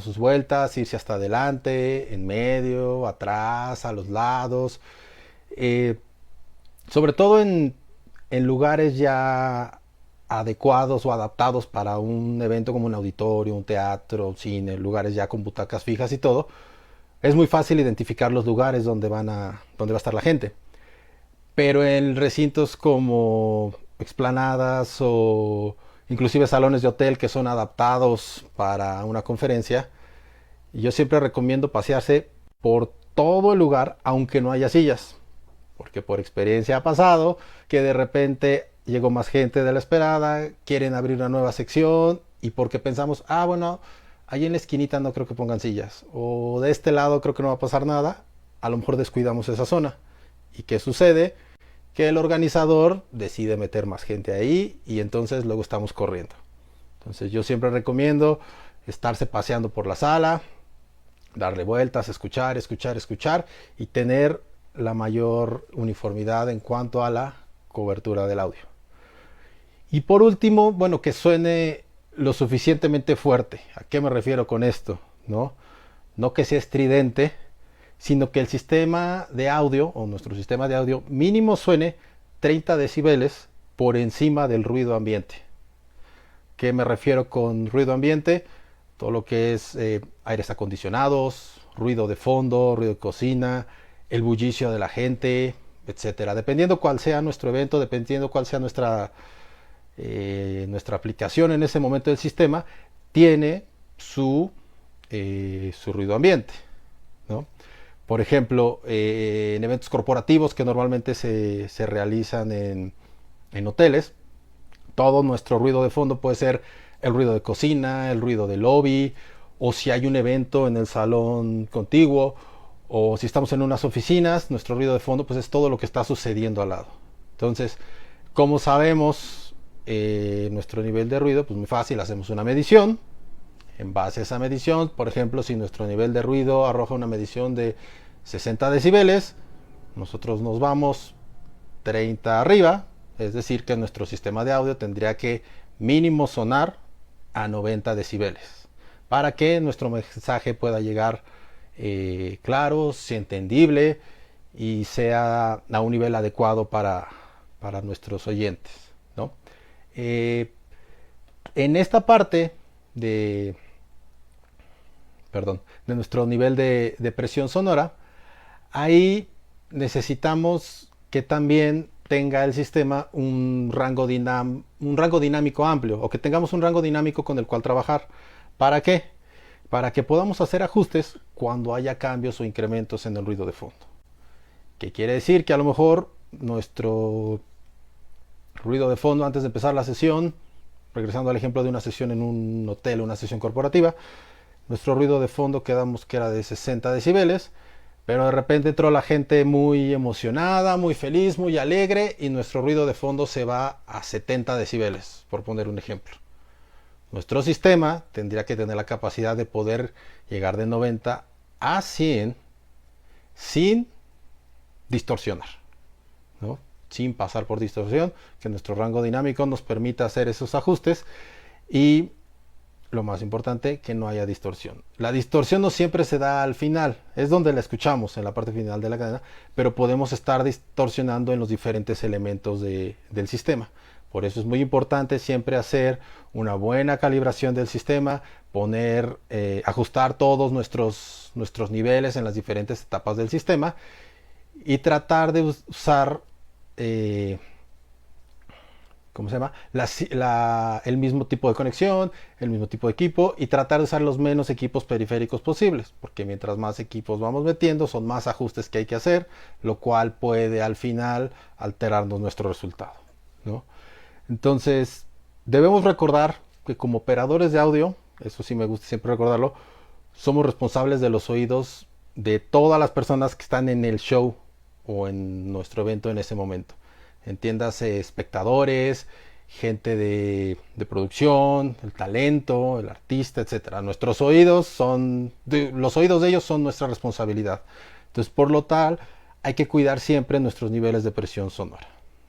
sus vueltas, irse hasta adelante, en medio, atrás, a los lados, sobre todo en lugares ya adecuados o adaptados para un evento como un auditorio, un teatro, un cine, lugares ya con butacas fijas y todo. Es muy fácil identificar los lugares donde va a estar la gente, pero en recintos como explanadas o inclusive salones de hotel que son adaptados para una conferencia, yo siempre recomiendo pasearse por todo el lugar aunque no haya sillas, porque por experiencia ha pasado que de repente llegó más gente de la esperada, quieren abrir una nueva sección y porque pensamos, bueno, ahí en la esquinita no creo que pongan sillas, o de este lado creo que no va a pasar nada, a lo mejor descuidamos esa zona. ¿Y qué sucede? Que el organizador decide meter más gente ahí y entonces luego estamos corriendo. Entonces yo siempre recomiendo estarse paseando por la sala, darle vueltas, escuchar y tener la mayor uniformidad en cuanto a la cobertura del audio. Y por último, bueno, que suene lo suficientemente fuerte. ¿A qué me refiero con esto? No que sea estridente, sino que el sistema de audio o nuestro sistema de audio mínimo suene 30 decibeles por encima del ruido ambiente. ¿Qué me refiero con ruido ambiente? Todo lo que es aires acondicionados, ruido de fondo, ruido de cocina, el bullicio de la gente, etcétera. Dependiendo cuál sea nuestro evento, dependiendo cuál sea nuestra aplicación en ese momento del sistema, tiene su ruido ambiente, ¿no? Por ejemplo, en eventos corporativos que normalmente se realizan en hoteles, todo nuestro ruido de fondo puede ser el ruido de cocina, el ruido de lobby, o si hay un evento en el salón contiguo, o si estamos en unas oficinas, nuestro ruido de fondo pues es todo lo que está sucediendo al lado. Entonces, ¿cómo sabemos nuestro nivel de ruido, pues muy fácil, hacemos una medición. En base a esa medición, por ejemplo, si nuestro nivel de ruido arroja una medición de 60 decibeles, nosotros nos vamos 30 arriba, es decir que nuestro sistema de audio tendría que mínimo sonar a 90 decibeles para que nuestro mensaje pueda llegar claro, sea entendible y sea a un nivel adecuado para nuestros oyentes, ¿no? En esta parte de nuestro nivel de presión sonora, ahí necesitamos que también tenga el sistema un rango dinámico amplio, o que tengamos un rango dinámico con el cual trabajar. ¿Para qué? Para que podamos hacer ajustes cuando haya cambios o incrementos en el ruido de fondo. ¿Qué quiere decir? Que a lo mejor nuestro ruido de fondo antes de empezar la sesión, regresando al ejemplo de una sesión en un hotel, una sesión corporativa, nuestro ruido de fondo quedamos que era de 60 decibeles, pero de repente entró la gente muy emocionada, muy feliz, muy alegre, y nuestro ruido de fondo se va a 70 decibeles, por poner un ejemplo. Nuestro sistema tendría que tener la capacidad de poder llegar de 90 a 100 sin distorsionar, ¿no? Sin pasar por distorsión, que nuestro rango dinámico nos permita hacer esos ajustes y lo más importante, que no haya distorsión. La distorsión no siempre se da al final, es donde la escuchamos, en la parte final de la cadena, pero podemos estar distorsionando en los diferentes elementos del sistema. Por eso es muy importante siempre hacer una buena calibración del sistema, ajustar todos nuestros niveles en las diferentes etapas del sistema y tratar de usar ¿cómo se llama? El mismo tipo de conexión, el mismo tipo de equipo, y tratar de usar los menos equipos periféricos posibles, porque mientras más equipos vamos metiendo, son más ajustes que hay que hacer, lo cual puede al final alterarnos nuestro resultado, ¿no? Entonces, debemos recordar que como operadores de audio, eso sí me gusta siempre recordarlo, somos responsables de los oídos de todas las personas que están en el show o en nuestro evento en ese momento. Entiéndase, espectadores, gente de producción, el talento, el artista, etcétera. Los oídos de ellos son nuestra responsabilidad. Entonces, por lo tal, hay que cuidar siempre nuestros niveles de presión sonora,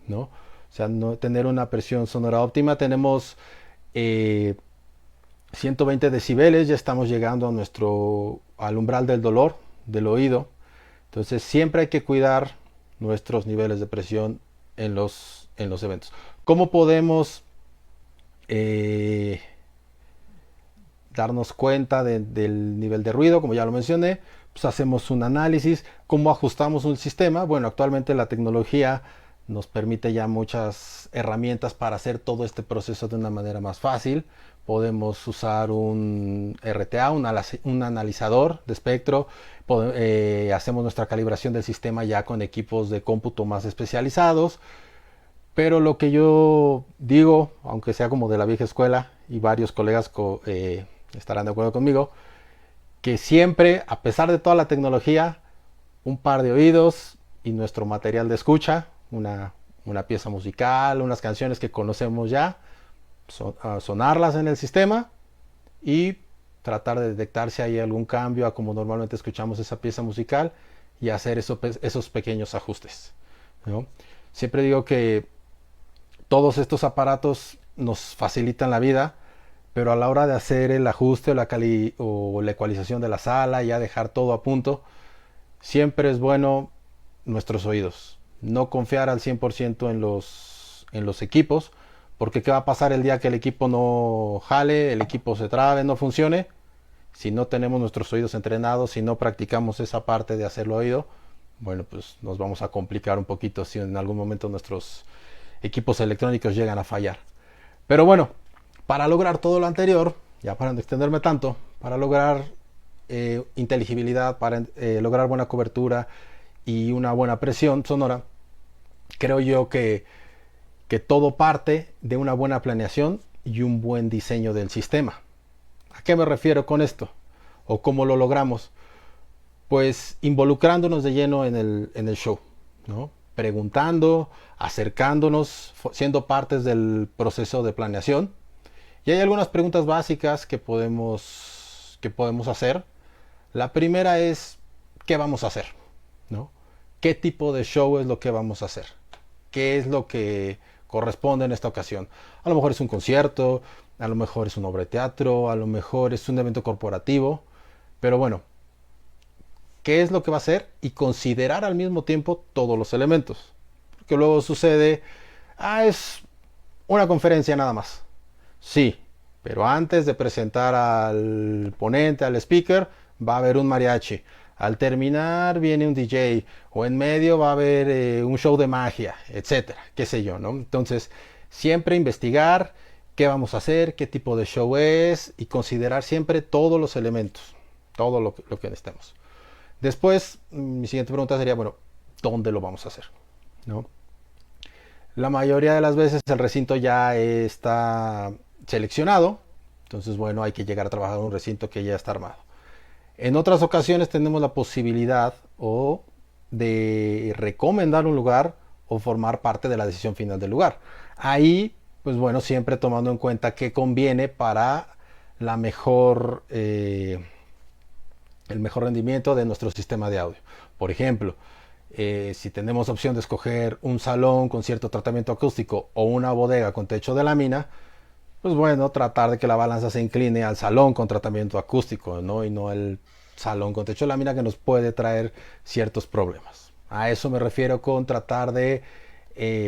¿no? O sea, no tener una presión sonora óptima. Tenemos 120 decibeles, ya estamos llegando al umbral del dolor del oído. Entonces, siempre hay que cuidar nuestros niveles de presión en los eventos. ¿Cómo podemos darnos cuenta del nivel de ruido? Como ya lo mencioné, pues hacemos un análisis. ¿Cómo ajustamos un sistema? Bueno, actualmente la tecnología nos permite ya muchas herramientas para hacer todo este proceso de una manera más fácil. Podemos usar un RTA, un analizador de espectro. Hacemos nuestra calibración del sistema ya con equipos de cómputo más especializados. Pero lo que yo digo, aunque sea como de la vieja escuela, y varios colegas estarán de acuerdo conmigo, que siempre, a pesar de toda la tecnología, un par de oídos y nuestro material de escucha, una pieza musical, unas canciones que conocemos ya, sonarlas en el sistema y tratar de detectar si hay algún cambio a como normalmente escuchamos esa pieza musical y hacer esos pequeños ajustes, ¿no? Siempre digo que todos estos aparatos nos facilitan la vida, pero a la hora de hacer el ajuste o la ecualización de la sala, ya dejar todo a punto, siempre es bueno nuestros oídos. No confiar al 100% en los equipos, porque ¿qué va a pasar el día que el equipo no jale, el equipo se trabe, no funcione? Si no tenemos nuestros oídos entrenados, si no practicamos esa parte de hacerlo oído, bueno, pues nos vamos a complicar un poquito si en algún momento nuestros equipos electrónicos llegan a fallar. Pero bueno, para lograr todo lo anterior, ya para no extenderme tanto, para lograr inteligibilidad, para lograr buena cobertura y una buena presión sonora, creo yo que todo parte de una buena planeación y un buen diseño del sistema. ¿A qué me refiero con esto? ¿O cómo lo logramos? Pues involucrándonos de lleno en el show, ¿no? preguntando, acercándonos, siendo partes del proceso de planeación. Y hay algunas preguntas básicas que podemos hacer. La primera es, ¿qué vamos a hacer? ¿No? ¿Qué tipo de show es lo que vamos a hacer? ¿Qué es lo que corresponde en esta ocasión? A lo mejor es un concierto, a lo mejor es una obra de teatro, a lo mejor es un evento corporativo, pero bueno, ¿qué es lo que va a ser? Y considerar al mismo tiempo todos los elementos. Porque luego sucede, es una conferencia nada más. Sí, pero antes de presentar al ponente, al speaker, va a haber un mariachi. Al terminar viene un DJ, o en medio va a haber un show de magia, etcétera, qué sé yo, ¿no? Entonces, siempre investigar qué vamos a hacer, qué tipo de show es, y considerar siempre todos los elementos, todo lo que necesitemos. Después, mi siguiente pregunta sería, bueno, ¿dónde lo vamos a hacer? ¿No? La mayoría de las veces el recinto ya está seleccionado, entonces, bueno, hay que llegar a trabajar en un recinto que ya está armado. En otras ocasiones tenemos la posibilidad o de recomendar un lugar o formar parte de la decisión final del lugar. Ahí, pues bueno, siempre tomando en cuenta qué conviene para la mejor, el mejor rendimiento de nuestro sistema de audio. Por ejemplo, si tenemos opción de escoger un salón con cierto tratamiento acústico o una bodega con techo de lámina, pues bueno, tratar de que la balanza se incline al salón con tratamiento acústico, ¿no? Y no el salón con techo de lámina, que nos puede traer ciertos problemas. A eso me refiero con tratar de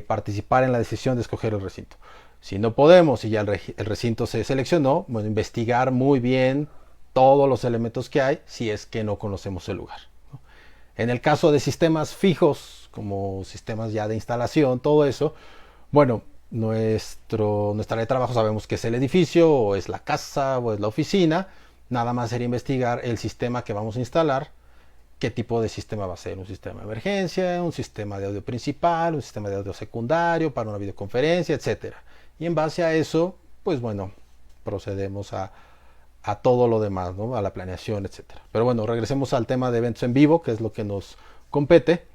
participar en la decisión de escoger el recinto. Si no podemos y ya el recinto se seleccionó, bueno, investigar muy bien todos los elementos que hay si es que no conocemos el lugar, ¿no? En el caso de sistemas fijos, como sistemas ya de instalación, todo eso, bueno, nuestra área de trabajo sabemos que es el edificio, o es la casa, o es la oficina. Nada más sería investigar el sistema que vamos a instalar, qué tipo de sistema va a ser, un sistema de emergencia, un sistema de audio principal, un sistema de audio secundario para una videoconferencia, etcétera. Y en base a eso, pues bueno, procedemos a todo lo demás, ¿no? A la planeación, etcétera. Pero bueno, regresemos al tema de eventos en vivo, que es lo que nos compete.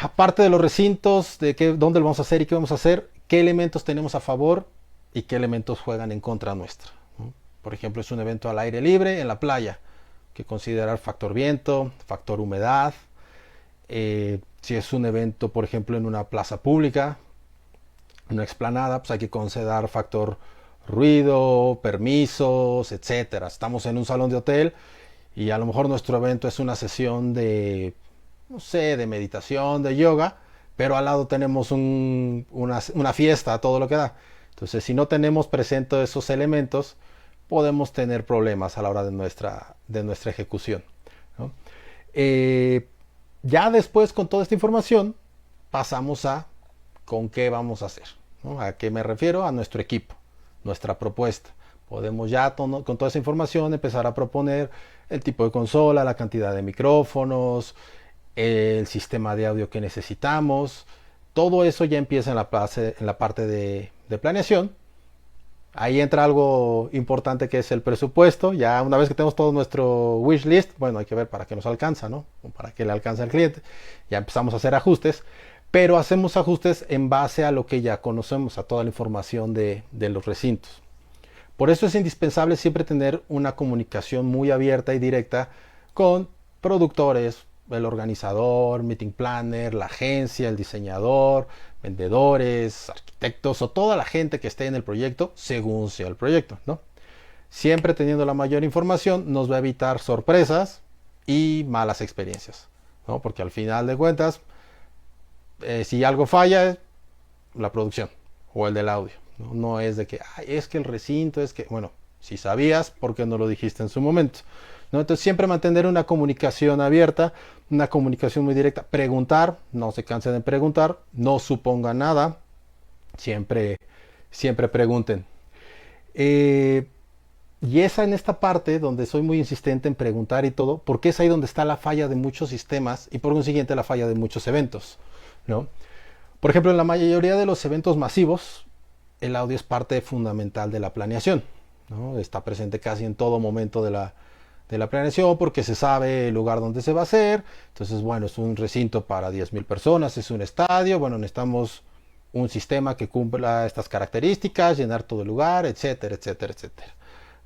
Aparte de los recintos, de dónde lo vamos a hacer y qué vamos a hacer, qué elementos tenemos a favor y qué elementos juegan en contra nuestra, ¿no? Por ejemplo, es un evento al aire libre en la playa, que considerar factor viento, factor humedad. Si es un evento, por ejemplo, en una plaza pública, una explanada, pues hay que considerar factor ruido, permisos, etcétera. Estamos en un salón de hotel y a lo mejor nuestro evento es una sesión de, no sé, de meditación, de yoga, pero al lado tenemos una fiesta, todo lo que da. Entonces, si no tenemos presente esos elementos, podemos tener problemas a la hora de nuestra ejecución, ¿no? Ya después, con toda esta información, pasamos a con qué vamos a hacer, ¿no? ¿A qué me refiero? A nuestro equipo, nuestra propuesta. Podemos ya con toda esa información empezar a proponer el tipo de consola, la cantidad de micrófonos, el sistema de audio que necesitamos. Todo eso ya empieza en la parte de planeación. Ahí entra algo importante, que es el presupuesto. Ya una vez que tenemos todo nuestro wish list, bueno, hay que ver para qué nos alcanza, ¿no? O para qué le alcanza al cliente. Ya empezamos a hacer ajustes, pero hacemos ajustes en base a lo que ya conocemos, a toda la información de los recintos. Por eso es indispensable siempre tener una comunicación muy abierta y directa con productores, el organizador, meeting planner, la agencia, el diseñador, vendedores, arquitectos o toda la gente que esté en el proyecto, según sea el proyecto, ¿no? Siempre teniendo la mayor información nos va a evitar sorpresas y malas experiencias, ¿no? Porque al final de cuentas, si algo falla, es la producción o el del audio, ¿no? No es de que, es que el recinto, es que, bueno, si sabías, ¿por qué no lo dijiste en su momento? ¿No? Entonces siempre mantener una comunicación abierta, una comunicación muy directa, preguntar, no se cansen de preguntar, no supongan nada, siempre pregunten. Y esa en esta parte donde soy muy insistente en preguntar y todo, porque es ahí donde está la falla de muchos sistemas y por consiguiente la falla de muchos eventos, ¿no? Por ejemplo, en la mayoría de los eventos masivos, el audio es parte fundamental de la planeación, ¿no? Está presente casi en todo momento de de la planeación porque se sabe el lugar donde se va a hacer. Entonces, bueno, es un recinto para 10,000 personas, es un estadio, bueno, necesitamos un sistema que cumpla estas características, llenar todo el lugar, etcétera, etcétera, etcétera,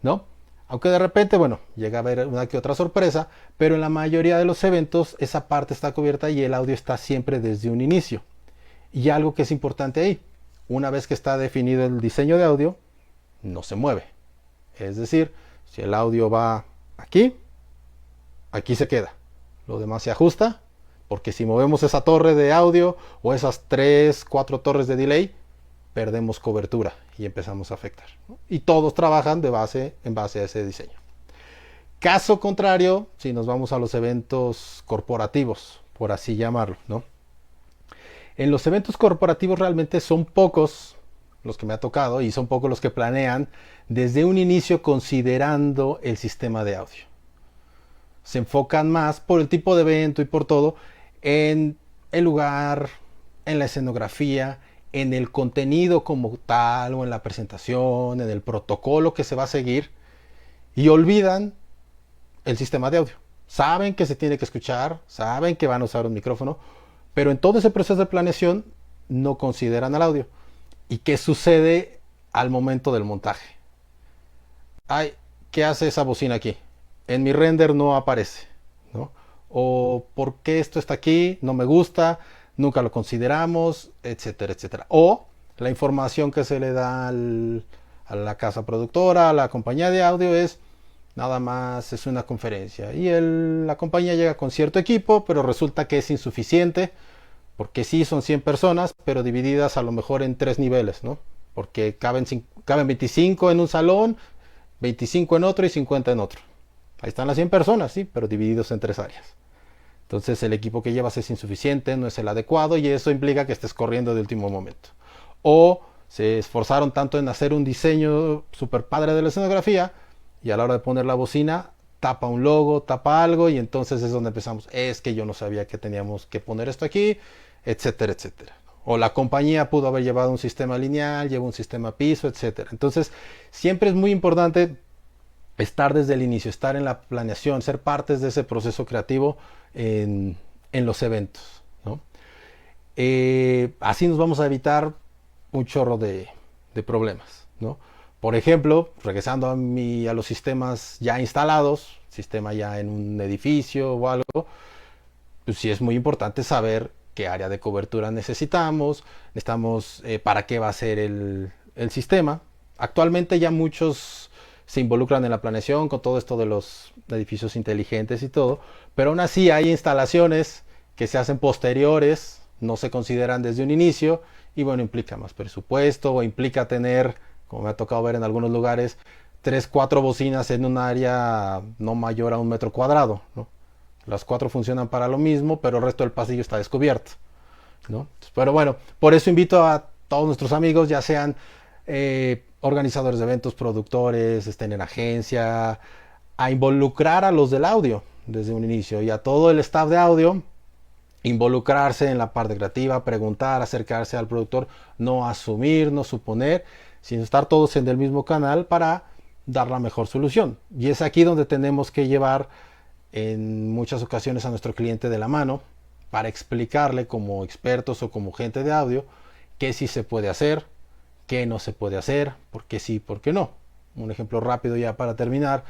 ¿no? Aunque de repente, bueno, llega a haber una que otra sorpresa, pero en la mayoría de los eventos esa parte está cubierta y el audio está siempre desde un inicio. Y algo que es importante ahí, una vez que está definido el diseño de audio, no se mueve. Es decir, si el audio va aquí, aquí se queda. Lo demás se ajusta, porque si movemos esa torre de audio o esas 3, 4 torres de delay, perdemos cobertura y empezamos a afectar, ¿no? Y todos trabajan en base a ese diseño. Caso contrario, si nos vamos a los eventos corporativos, por así llamarlo, ¿no? En los eventos corporativos realmente son pocos los que me ha tocado y son pocos los que planean desde un inicio considerando el sistema de audio. Se enfocan más por el tipo de evento y por todo en el lugar, en la escenografía, en el contenido como tal o en la presentación, en el protocolo que se va a seguir y olvidan el sistema de audio. Saben que se tiene que escuchar, saben que van a usar un micrófono, pero en todo ese proceso de planeación no consideran el audio. ¿Y qué sucede al momento del montaje? Ay, ¿qué hace esa bocina aquí? En mi render no aparece, ¿no? O ¿por qué esto está aquí? No me gusta, nunca lo consideramos, etcétera, etcétera. O la información que se le da a la casa productora, a la compañía de audio es nada más, es una conferencia. Y la compañía llega con cierto equipo, pero resulta que es insuficiente, porque sí son 100 personas, pero divididas a lo mejor en 3 niveles, ¿no? Porque caben 25 en un salón, 25 en otro y 50 en otro. Ahí están las 100 personas, sí, pero divididos en 3 áreas. Entonces el equipo que llevas es insuficiente, no es el adecuado y eso implica que estés corriendo de último momento. O se esforzaron tanto en hacer un diseño súper padre de la escenografía y a la hora de poner la bocina tapa un logo, tapa algo y entonces es donde empezamos. Es que yo no sabía que teníamos que poner esto aquí, etcétera, etcétera. O la compañía pudo haber llevado un sistema lineal, lleva un sistema piso, etcétera. Entonces siempre es muy importante estar desde el inicio, estar en la planeación, ser partes de ese proceso creativo en los eventos, ¿no? Así nos vamos a evitar un chorro de problemas, ¿no? Por ejemplo, regresando a los sistemas ya instalados, sistema ya en un edificio o algo, pues sí es muy importante saber qué área de cobertura necesitamos para qué va a ser el sistema. Actualmente ya muchos se involucran en la planeación con todo esto de los edificios inteligentes y todo, pero aún así hay instalaciones que se hacen posteriores, no se consideran desde un inicio y bueno, implica más presupuesto o implica tener, como me ha tocado ver en algunos lugares, 3, 4 bocinas en un área no mayor a 1 metro cuadrado, ¿no? Las 4 funcionan para lo mismo, pero el resto del pasillo está descubierto, ¿no? Pero bueno, por eso invito a todos nuestros amigos, ya sean organizadores de eventos, productores, estén en agencia, a involucrar a los del audio desde un inicio y a todo el staff de audio, involucrarse en la parte creativa, preguntar, acercarse al productor, no asumir, no suponer, sino estar todos en el mismo canal para dar la mejor solución. Y es aquí donde tenemos que llevar en muchas ocasiones a nuestro cliente de la mano para explicarle como expertos o como gente de audio qué sí se puede hacer, qué no se puede hacer, por qué sí, por qué no. Un ejemplo rápido ya para terminar.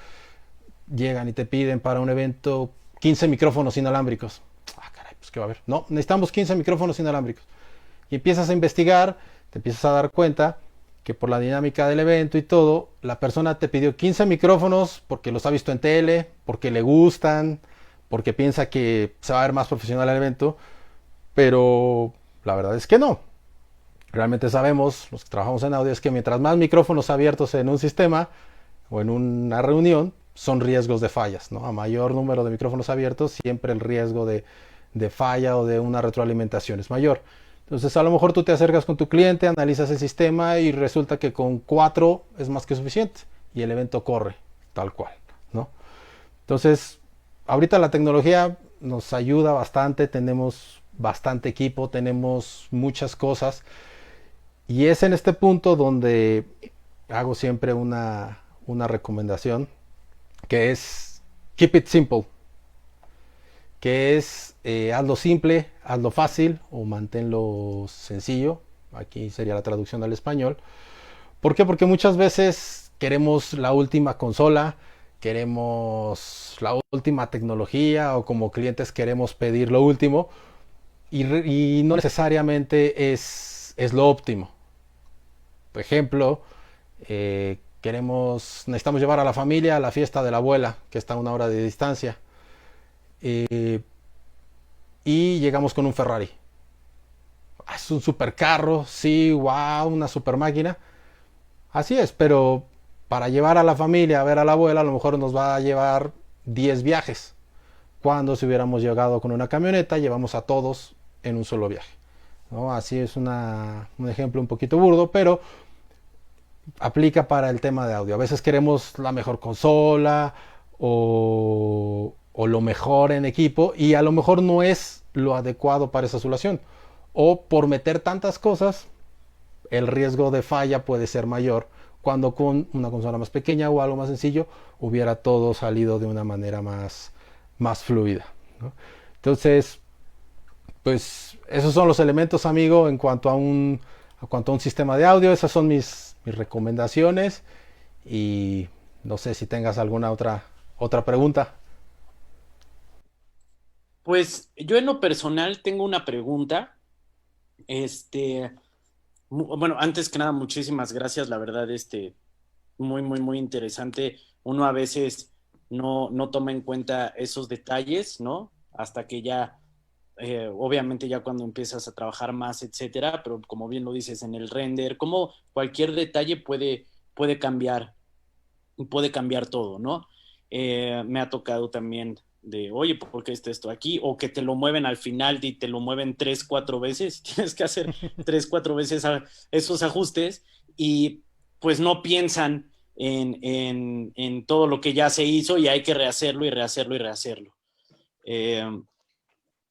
Llegan y te piden para un evento 15 micrófonos inalámbricos. Ah, caray, pues ¿qué va a haber? No, necesitamos 15 micrófonos inalámbricos. Y empiezas a investigar, te empiezas a dar cuenta que por la dinámica del evento y todo, la persona te pidió 15 micrófonos porque los ha visto en tele, porque le gustan, porque piensa que se va a ver más profesional el evento, pero la verdad es que no. Realmente sabemos, los que trabajamos en audio, es que mientras más micrófonos abiertos en un sistema o en una reunión, son riesgos de fallas, ¿no? A mayor número de micrófonos abiertos, siempre el riesgo de falla o de una retroalimentación es mayor. Entonces a lo mejor tú te acercas con tu cliente, analizas el sistema y resulta que con 4 es más que suficiente y el evento corre tal cual, ¿no? Entonces ahorita la tecnología nos ayuda bastante, tenemos bastante equipo, tenemos muchas cosas y es en este punto donde hago siempre una recomendación que es Keep it simple, que es hazlo simple, hazlo fácil o manténlo sencillo. Aquí sería la traducción al español. ¿Por qué? Porque muchas veces queremos la última consola, queremos la última tecnología o como clientes queremos pedir lo último y no necesariamente es lo óptimo. Por ejemplo, necesitamos llevar a la familia a la fiesta de la abuela, que está a 1 hora de distancia, eh, y llegamos con un Ferrari. Es un super carro, sí, wow, una super máquina. Así es, pero para llevar a la familia a ver a la abuela a lo mejor nos va a llevar 10 viajes. Cuando si hubiéramos llegado con una camioneta, llevamos a todos en un solo viaje, ¿no? Así es un ejemplo un poquito burdo, pero aplica para el tema de audio. A veces queremos la mejor consola o lo mejor en equipo y a lo mejor no es lo adecuado para esa solución. O por meter tantas cosas, el riesgo de falla puede ser mayor cuando con una consola más pequeña o algo más sencillo hubiera todo salido de una manera más fluida, ¿no? Entonces, pues esos son los elementos, amigo, en cuanto a un sistema de audio. Esas son mis recomendaciones y no sé si tengas alguna otra pregunta. Pues yo en lo personal tengo una pregunta. Este, bueno, antes que nada, muchísimas gracias. La verdad, muy, muy, muy interesante. Uno a veces no toma en cuenta esos detalles, ¿no? Hasta que ya, obviamente ya cuando empiezas a trabajar más, etcétera, pero como bien lo dices en el render, como cualquier detalle puede cambiar todo, ¿no? Me ha tocado también de, oye, ¿por qué está esto aquí? O que te lo mueven al final y te lo mueven 3, 4 veces. Tienes que hacer 3, 4 veces esos ajustes y pues no piensan en todo lo que ya se hizo y hay que rehacerlo y rehacerlo y rehacerlo. Eh,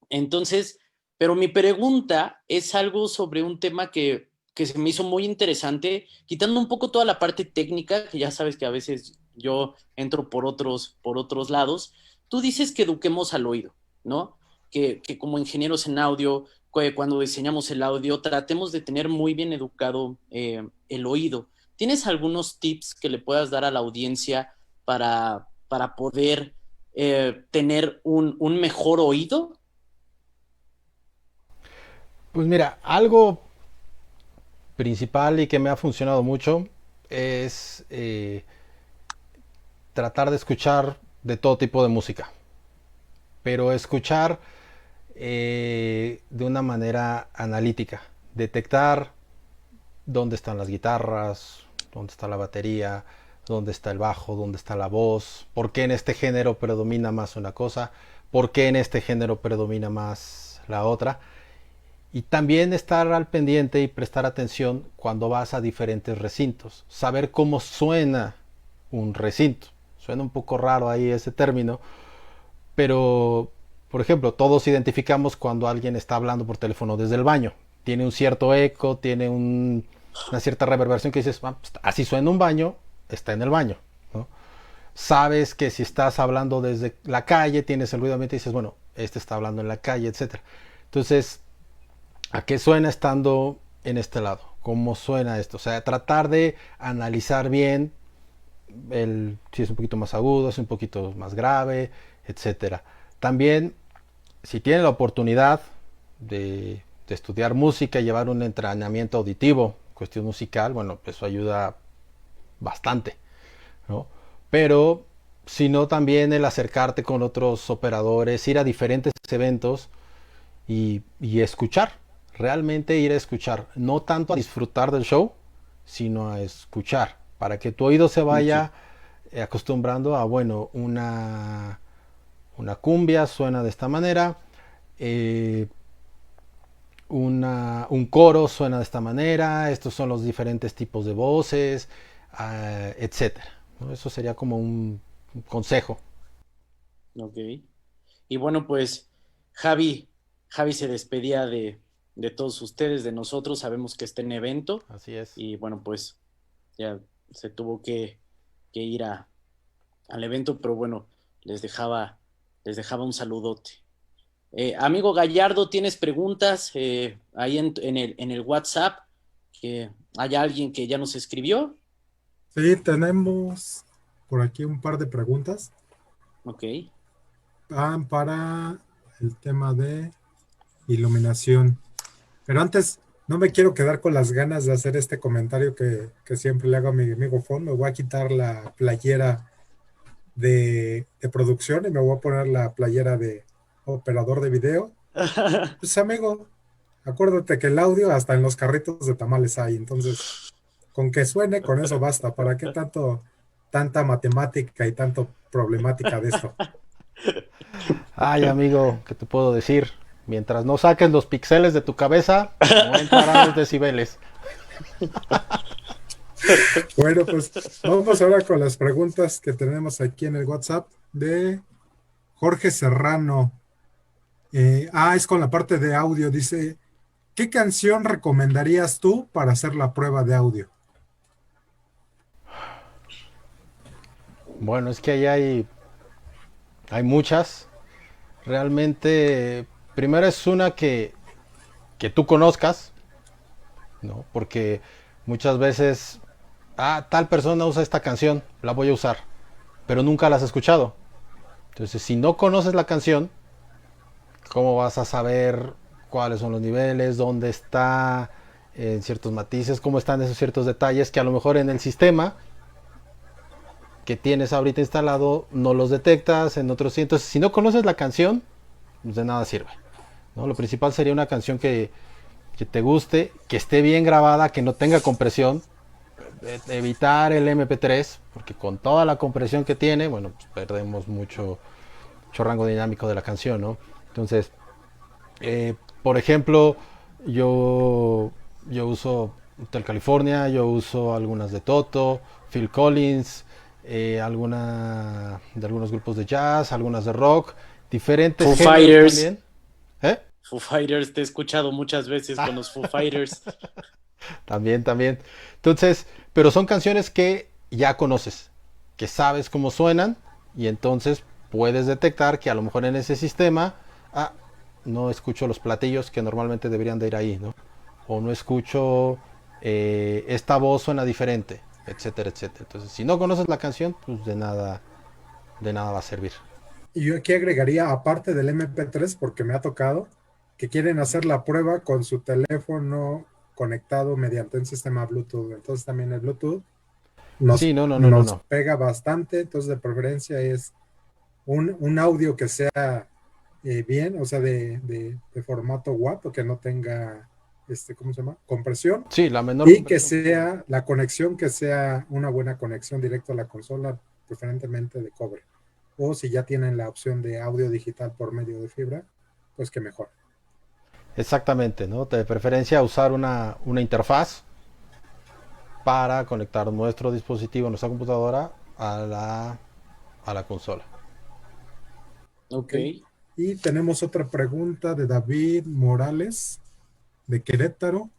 entonces, pero mi pregunta es algo sobre un tema que se me hizo muy interesante, quitando un poco toda la parte técnica, que ya sabes que a veces yo entro por otros lados. Tú dices que eduquemos al oído, ¿no? Que como ingenieros en audio, cuando diseñamos el audio, tratemos de tener muy bien educado el oído. ¿Tienes algunos tips que le puedas dar a la audiencia para poder tener un mejor oído? Pues mira, algo principal y que me ha funcionado mucho es tratar de escuchar de todo tipo de música, pero escuchar de una manera analítica, detectar dónde están las guitarras, dónde está la batería, dónde está el bajo, dónde está la voz, por qué en este género predomina más una cosa, por qué en este género predomina más la otra. Y también estar al pendiente y prestar atención cuando vas a diferentes recintos. Saber cómo suena un recinto. Suena un poco raro ahí ese término, pero, por ejemplo, todos identificamos cuando alguien está hablando por teléfono desde el baño. Tiene un cierto eco, tiene una cierta reverberación que dices, "Ah, pues, así suena un baño, está en el baño", ¿no? Sabes que si estás hablando desde la calle, tienes el ruido ambiente y dices, bueno, este está hablando en la calle, etcétera. Entonces, ¿a qué suena estando en este lado? ¿Cómo suena esto? O sea, tratar de analizar bien si es un poquito más agudo, si es un poquito más grave, etcétera. También, si tienen la oportunidad de estudiar música y llevar un entrenamiento auditivo, cuestión musical, bueno, eso ayuda bastante, ¿no? Pero, si no, también el acercarte con otros operadores, ir a diferentes eventos y escuchar, realmente ir a escuchar, no tanto a disfrutar del show, sino a escuchar, para que tu oído se vaya acostumbrando a, bueno, una cumbia suena de esta manera, eh, un coro suena de esta manera, estos son los diferentes tipos de voces, etcétera, ¿no? Eso sería como un consejo. Ok. Y bueno, pues Javi se despedía de todos ustedes, de nosotros. Sabemos que está en evento Así es. y bueno, pues ya se tuvo que ir al evento, pero bueno, les dejaba un saludote. Amigo Gallardo, ¿tienes preguntas ahí en el WhatsApp? ¿Hay alguien que ya nos escribió? Sí, tenemos por aquí un par de preguntas. Ok. Para el tema de iluminación. Pero antes, no me quiero quedar con las ganas de hacer este comentario que siempre le hago a mi amigo Fon. Me voy a quitar la playera de producción y me voy a poner la playera de operador de video. Pues amigo, acuérdate que el audio hasta en los carritos de tamales hay, entonces con que suene, con eso basta. ¿Para qué tanta matemática y tanto problemática de esto? Ay, amigo, ¿qué te puedo decir? Mientras no saques los píxeles de tu cabeza, no entrarán los decibeles. Bueno, pues vamos ahora con las preguntas que tenemos aquí en el WhatsApp de Jorge Serrano. Es con la parte de audio. Dice, ¿qué canción recomendarías tú para hacer la prueba de audio? Bueno, es que ahí hay muchas. Realmente, primero es una que tú conozcas, ¿no? Porque muchas veces, tal persona usa esta canción, la voy a usar, pero nunca la has escuchado. Entonces, si no conoces la canción, ¿cómo vas a saber cuáles son los niveles, dónde está, en ciertos matices, cómo están esos ciertos detalles que a lo mejor en el sistema que tienes ahorita instalado no los detectas, en otros sí? Entonces, si no conoces la canción, pues de nada sirve, ¿no? Lo principal sería una canción que te guste, que esté bien grabada, que no tenga compresión, evitar el MP3, porque con toda la compresión que tiene, bueno, pues perdemos mucho rango dinámico de la canción, ¿no? Entonces, por ejemplo, yo uso Hotel California, yo uso algunas de Toto, Phil Collins, alguna de algunos grupos de jazz, algunas de rock, diferentes Foo géneros Fighters. también. ¿Eh? Foo Fighters, te he escuchado muchas veces con los Foo Fighters. También. Entonces, pero son canciones que ya conoces, que sabes cómo suenan y entonces puedes detectar que a lo mejor en ese sistema, no escucho los platillos que normalmente deberían de ir ahí, ¿no? O no escucho, esta voz suena diferente, etcétera, etcétera. Entonces, si no conoces la canción, pues de nada va a servir. Y yo aquí agregaría, aparte del MP3, porque me ha tocado, que quieren hacer la prueba con su teléfono conectado mediante un sistema Bluetooth. Entonces también el Bluetooth nos No. pega bastante. Entonces de preferencia es un audio que sea bien, o sea, de formato WAP, que no tenga, ¿cómo se llama? Compresión. Sí, la menor Y que compresión. sea la conexión, que sea una buena conexión directa a la consola, preferentemente de cobre. O si ya tienen la opción de audio digital por medio de fibra, pues que mejor. Exactamente, ¿no? De preferencia usar una interfaz para conectar nuestro dispositivo, nuestra computadora a la consola. Ok. Y tenemos otra pregunta de David Morales, de Querétaro.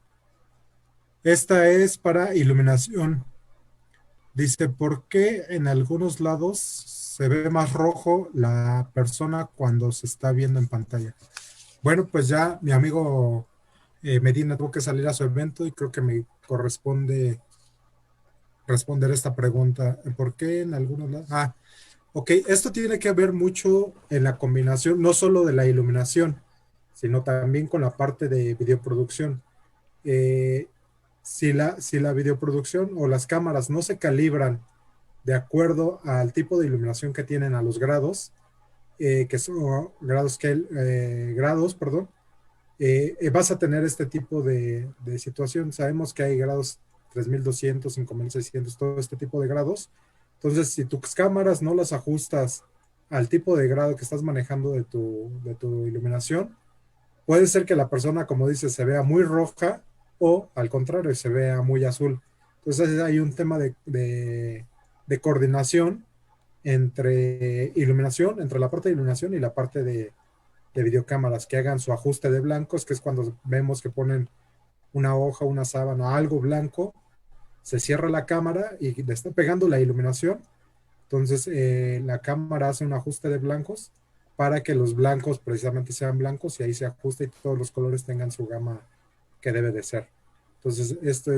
Esta es para iluminación. Dice, ¿por qué en algunos lados se ve más rojo la persona cuando se está viendo en pantalla? Bueno, pues ya mi amigo Medina tuvo que salir a su evento y creo que me corresponde responder esta pregunta. ¿Por qué en algunos lados? Ok, esto tiene que ver mucho en la combinación, no solo de la iluminación, sino también con la parte de videoproducción. Si la videoproducción o las cámaras no se calibran de acuerdo al tipo de iluminación que tienen, a los grados, que son grados, perdón, vas a tener este tipo de situación. Sabemos que hay grados 3200, 5600, todo este tipo de grados. Entonces, si tus cámaras no las ajustas al tipo de grado que estás manejando de tu iluminación, puede ser que la persona, como dices, se vea muy roja o al contrario, se vea muy azul. Entonces hay un tema de coordinación entre iluminación, entre la parte de iluminación y la parte de videocámaras, que hagan su ajuste de blancos, que es cuando vemos que ponen una hoja, una sábana, algo blanco, se cierra la cámara y le está pegando la iluminación, Entonces, la cámara hace un ajuste de blancos para que los blancos precisamente sean blancos y ahí se ajusta y todos los colores tengan su gama que debe de ser. Entonces, esta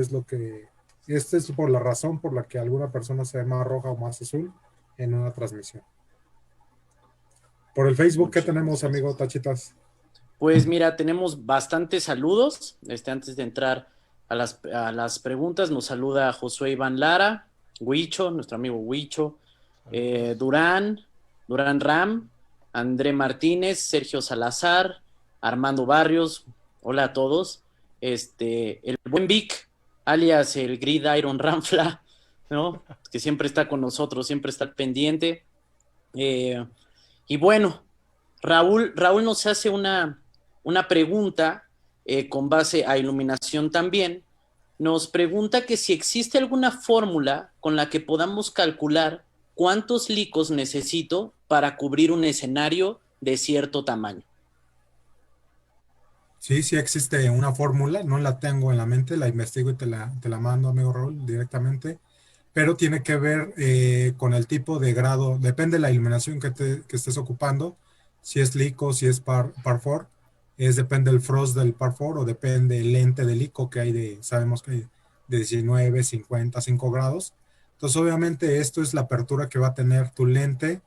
es por la razón por la que alguna persona se ve más roja o más azul en una transmisión. Por el Facebook, ¿qué tenemos, amigo Tachitas? Pues mira, tenemos bastantes saludos. Antes de entrar a las preguntas, nos saluda Josué Iván Lara, Huicho, nuestro amigo Huicho, Durán Ram, André Martínez, Sergio Salazar, Armando Barrios, hola a todos. El buen Vic, alias el Gridiron Ramfla, ¿no? Que siempre está con nosotros, siempre está al pendiente. Y bueno, Raúl nos hace una pregunta con base a iluminación también. Nos pregunta que si existe alguna fórmula con la que podamos calcular cuántos licos necesito para cubrir un escenario de cierto tamaño. Sí, sí existe una fórmula, no la tengo en la mente, la investigo y te la mando, amigo Raúl, directamente, pero tiene que ver con el tipo de grado, depende de la iluminación que estés ocupando, si es lico, si es par 4, depende del frost del par 4 o depende el lente de lico que hay sabemos que hay de 19, 50, 5 grados. Entonces, obviamente, esto es la apertura que va a tener tu lente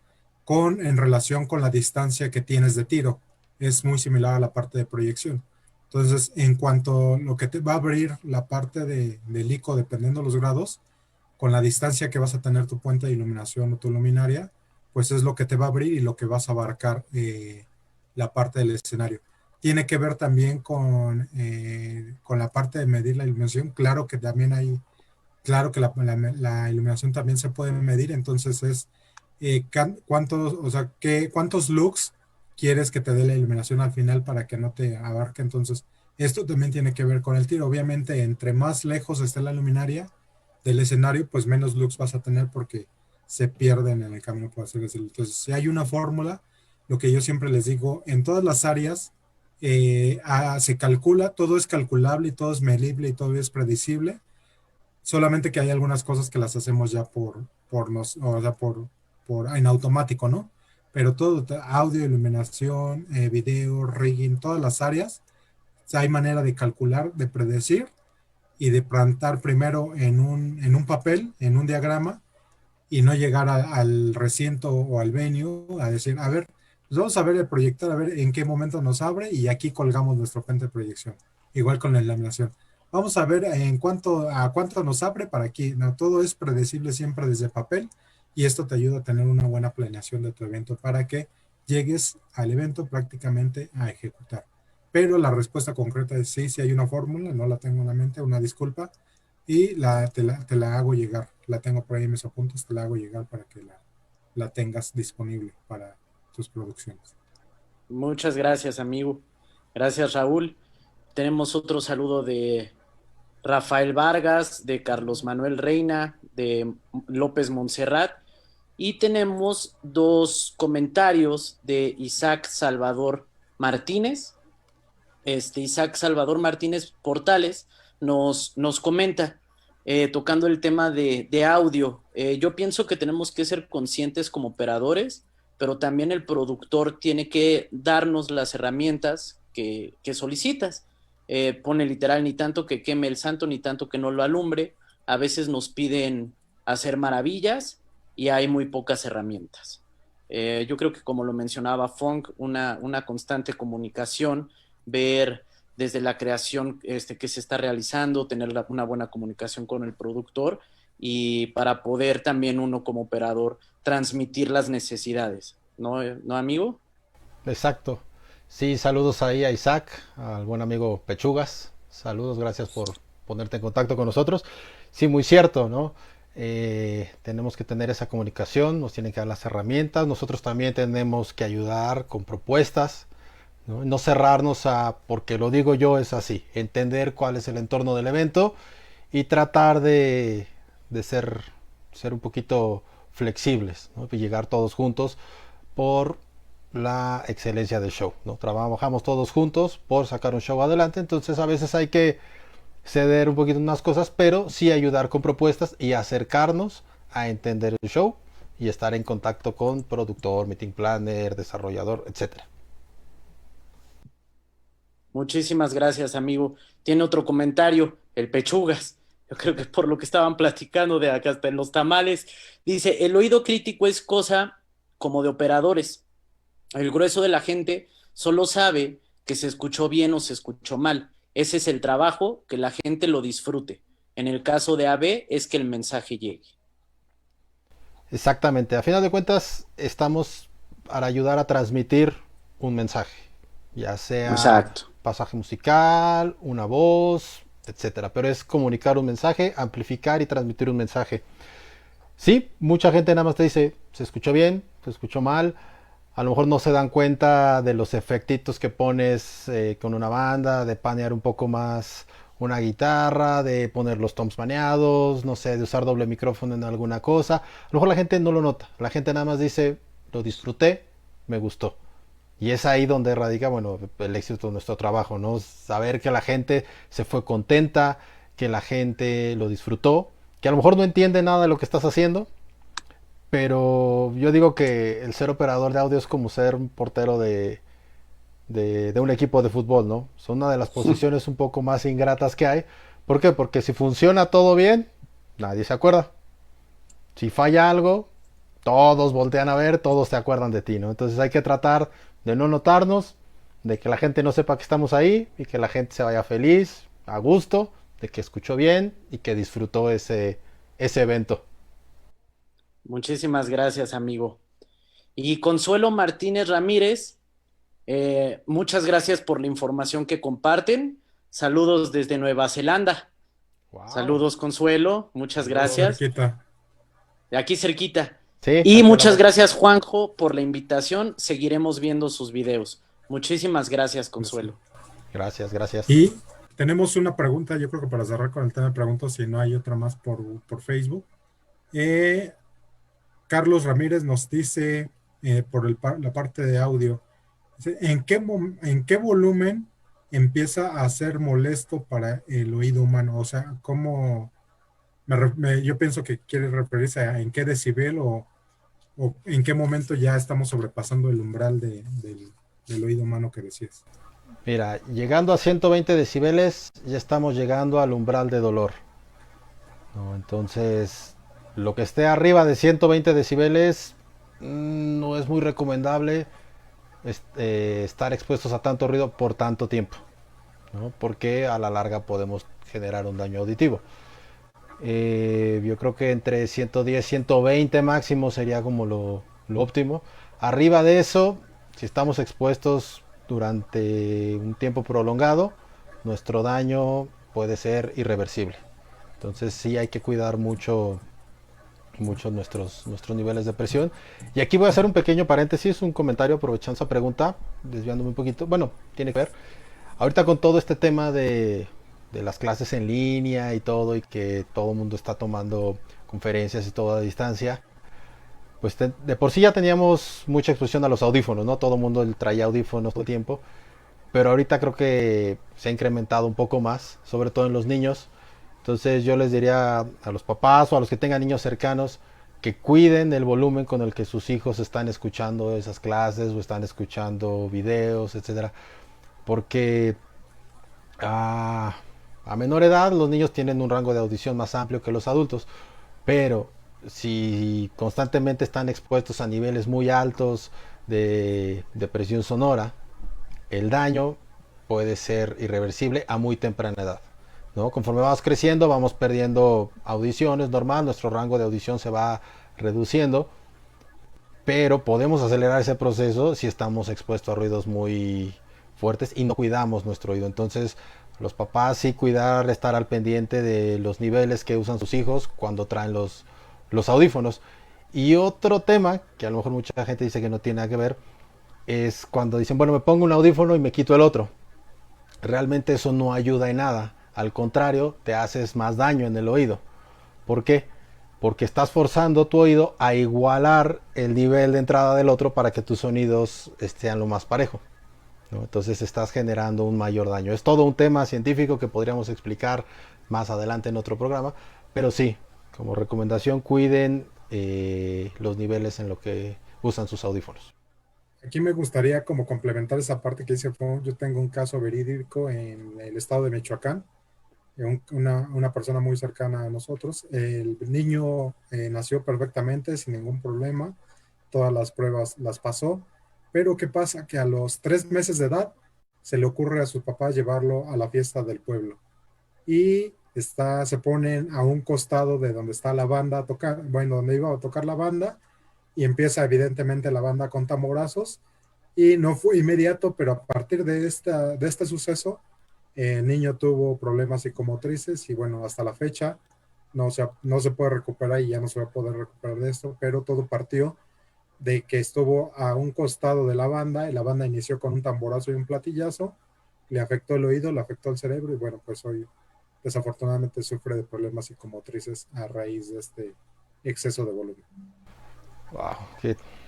en relación con la distancia que tienes de tiro. Es muy similar a la parte de proyección. Entonces, en cuanto a lo que te va a abrir la parte de ICO, dependiendo de los grados, con la distancia que vas a tener tu puente de iluminación o tu luminaria, pues es lo que te va a abrir y lo que vas a abarcar la parte del escenario. Tiene que ver también con la parte de medir la iluminación. Claro que también claro que la iluminación también se puede medir, entonces es cuántos lux quieres que te dé la iluminación al final para que no te abarque. Entonces, esto también tiene que ver con el tiro. Obviamente, entre más lejos esté la luminaria del escenario, pues menos lux vas a tener porque se pierden en el camino, por así decirlo. Entonces, si hay una fórmula, lo que yo siempre les digo, en todas las áreas se calcula, todo es calculable y todo es medible y todo es predecible, solamente que hay algunas cosas que las hacemos ya en automático, ¿no? Pero todo, audio, iluminación, video, rigging, todas las áreas, hay manera de calcular, de predecir y de plantar primero en un papel, en un diagrama, y no llegar al recinto o al venue a decir, a ver, pues vamos a ver el proyector, a ver en qué momento nos abre y aquí colgamos nuestro puente de proyección. Igual con la iluminación. Vamos a ver a cuánto nos abre para aquí. No, todo es predecible siempre desde papel y esto te ayuda a tener una buena planeación de tu evento para que llegues al evento prácticamente a ejecutar. Pero la respuesta concreta es sí hay una fórmula, no la tengo en la mente, una disculpa, y te la hago llegar. La tengo por ahí en mis apuntes, te la hago llegar para que la tengas disponible para tus producciones. Muchas gracias, amigo. Gracias, Raúl. Tenemos otro saludo de Rafael Vargas, de Carlos Manuel Reina, de López Montserrat, y tenemos 2 comentarios de Isaac Salvador Martínez. Isaac Salvador Martínez Portales nos comenta, tocando el tema de audio. Yo pienso que tenemos que ser conscientes como operadores, pero también el productor tiene que darnos las herramientas que solicitas. Pone literal, ni tanto que queme el santo, ni tanto que no lo alumbre. A veces nos piden hacer maravillas y hay muy pocas herramientas. Yo creo que, como lo mencionaba Funk, una constante comunicación, ver desde la creación que se está realizando, tener una buena comunicación con el productor y para poder también uno como operador transmitir las necesidades, ¿no amigo? Exacto. Sí, saludos ahí a Isaac, al buen amigo Pechugas. Saludos, gracias por ponerte en contacto con nosotros. Sí, muy cierto, ¿no? Tenemos que tener esa comunicación, nos tienen que dar las herramientas. Nosotros también tenemos que ayudar con propuestas, no cerrarnos a porque lo digo yo es así, entender cuál es el entorno del evento y tratar de ser un poquito flexibles, ¿no? Y llegar todos juntos por la excelencia del show, ¿no? Trabajamos todos juntos por sacar un show adelante, entonces a veces hay que ceder un poquito unas cosas, pero sí ayudar con propuestas y acercarnos a entender el show y estar en contacto con productor, meeting planner, desarrollador, etcétera. Muchísimas gracias, amigo. Tiene otro comentario, el Pechugas. Yo creo que por lo que estaban platicando de acá hasta en los tamales, dice, el oído crítico es cosa como de operadores. El grueso de la gente solo sabe que se escuchó bien o se escuchó mal. Ese es el trabajo, que la gente lo disfrute. En el caso de AB es que el mensaje llegue. Exactamente, a final de cuentas estamos para ayudar a transmitir un mensaje, ya sea Exacto. pasaje musical, una voz, etcétera, pero es comunicar un mensaje, amplificar y transmitir un mensaje. Sí, mucha gente nada más te dice, se escuchó bien, se escuchó mal, a lo mejor no se dan cuenta de los efectitos que pones con una banda, de panear un poco más una guitarra, de poner los toms paneados, no sé, de usar doble micrófono en alguna cosa. A lo mejor la gente no lo nota, la gente nada más dice, lo disfruté, me gustó. Y es ahí donde radica, bueno, el éxito de nuestro trabajo, ¿no? Saber que la gente se fue contenta, que la gente lo disfrutó, que a lo mejor no entiende nada de lo que estás haciendo, pero yo digo que el ser operador de audio es como ser un portero de un equipo de fútbol, ¿no? Son una de las posiciones un poco más ingratas que hay. ¿Por qué? Porque si funciona todo bien, nadie se acuerda. Si falla algo, todos voltean a ver, todos se acuerdan de ti, ¿no? Entonces hay que tratar de no notarnos, de que la gente no sepa que estamos ahí y que la gente se vaya feliz, a gusto, de que escuchó bien y que disfrutó ese evento. Muchísimas gracias, amigo. Y Consuelo Martínez Ramírez, muchas gracias por la información que comparten. Saludos desde Nueva Zelanda. Wow. Saludos, Consuelo. Muchas gracias. Cerquita. De aquí cerquita. Sí, Y muchas gracias, Juanjo, por la invitación. Seguiremos viendo sus videos. Muchísimas gracias, Consuelo. Gracias, gracias. Y tenemos una pregunta, yo creo que para cerrar con el tema de preguntas, si no hay otra más por Facebook. Carlos Ramírez nos dice por la parte de audio, dice, ¿en qué volumen empieza a ser molesto para el oído humano? O sea, ¿cómo? Yo pienso que quiere referirse a en qué decibel o en qué momento ya estamos sobrepasando el umbral del oído humano que decías. Mira, llegando a 120 decibeles ya estamos llegando al umbral de dolor, ¿no? Entonces, lo que esté arriba de 120 decibeles no es muy recomendable estar expuestos a tanto ruido por tanto tiempo, ¿no? Porque a la larga podemos generar un daño auditivo. Yo creo que entre 110 120 máximo sería como lo óptimo. Arriba de eso, si estamos expuestos durante un tiempo prolongado, nuestro daño puede ser irreversible. Entonces sí hay que cuidar mucho nuestros niveles de presión. Y aquí voy a hacer un pequeño paréntesis, un comentario aprovechando esa pregunta, desviándome un poquito. Bueno, tiene que ver. Ahorita con todo este tema de las clases en línea y todo, y que todo el mundo está tomando conferencias y todo a distancia, pues de por sí ya teníamos mucha exposición a los audífonos, ¿no? Todo el mundo traía audífonos todo el tiempo, pero ahorita creo que se ha incrementado un poco más, sobre todo en los niños. Entonces yo les diría a los papás o a los que tengan niños cercanos que cuiden el volumen con el que sus hijos están escuchando esas clases o están escuchando videos, etcétera, porque a menor edad los niños tienen un rango de audición más amplio que los adultos, pero si constantemente están expuestos a niveles muy altos de presión sonora, el daño puede ser irreversible a muy temprana edad, ¿no? Conforme vamos creciendo vamos perdiendo audición, es normal, nuestro rango de audición se va reduciendo, pero podemos acelerar ese proceso si estamos expuestos a ruidos muy fuertes y no cuidamos nuestro oído. Entonces los papás sí cuidar, estar al pendiente de los niveles que usan sus hijos cuando traen los audífonos. Y otro tema que a lo mejor mucha gente dice que no tiene nada que ver es cuando dicen, bueno, me pongo un audífono y me quito el otro. Realmente eso no ayuda en nada, al contrario, te haces más daño en el oído. ¿Por qué? Porque estás forzando tu oído a igualar el nivel de entrada del otro para que tus sonidos estén lo más parejo, ¿no? Entonces estás generando un mayor daño. Es todo un tema científico que podríamos explicar más adelante en otro programa, pero sí, como recomendación, cuiden los niveles en lo que usan sus audífonos. Aquí me gustaría como complementar esa parte que dice, yo tengo un caso verídico en el estado de Michoacán, una persona muy cercana a nosotros. El niño nació perfectamente, sin ningún problema, todas las pruebas las pasó, pero ¿qué pasa? Que a los 3 meses de edad se le ocurre a su papá llevarlo a la fiesta del pueblo y se ponen a un costado de donde está la banda a tocar, bueno, donde iba a tocar la banda, y empieza evidentemente la banda con tamborazos, y no fue inmediato, pero a partir de este suceso, el niño tuvo problemas psicomotrices y bueno, hasta la fecha no se puede recuperar y ya no se va a poder recuperar de esto, pero todo partió de que estuvo a un costado de la banda y la banda inició con un tamborazo y un platillazo, le afectó el oído, le afectó el cerebro y bueno, pues hoy desafortunadamente sufre de problemas psicomotrices a raíz de este exceso de volumen. Wow,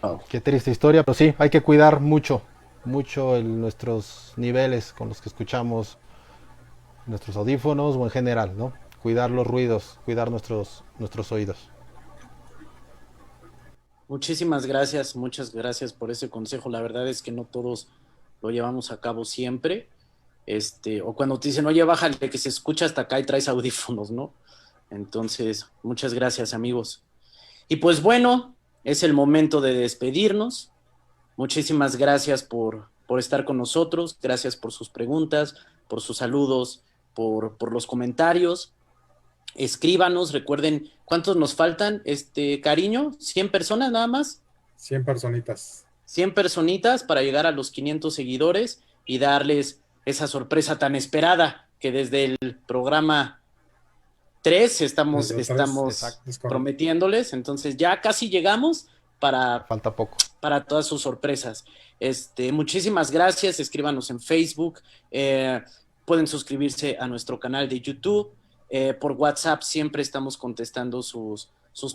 Wow. qué triste historia, pero sí, hay que cuidar mucho, mucho nuestros niveles con los que escuchamos nuestros audífonos o en general, ¿no? Cuidar los ruidos, cuidar nuestros oídos. Muchas gracias por ese consejo. La verdad es que no todos lo llevamos a cabo siempre. O cuando te dicen, oye, bájale, que se escucha hasta acá y traes audífonos, ¿no? Entonces, muchas gracias, amigos. Y pues bueno, es el momento de despedirnos. Muchísimas gracias por estar con nosotros. Gracias por sus preguntas, por sus saludos, por los comentarios. Escríbanos, recuerden, ¿cuántos nos faltan? Cariño, 100 personas nada más. 100 personitas. 100 personitas para llegar a los 500 seguidores y darles esa sorpresa tan esperada que desde el programa 3 estamos prometiéndoles. Entonces ya casi llegamos Falta poco. para todas sus sorpresas. Muchísimas gracias. Escríbanos en Facebook. Pueden suscribirse a nuestro canal de YouTube. Por WhatsApp siempre estamos contestando sus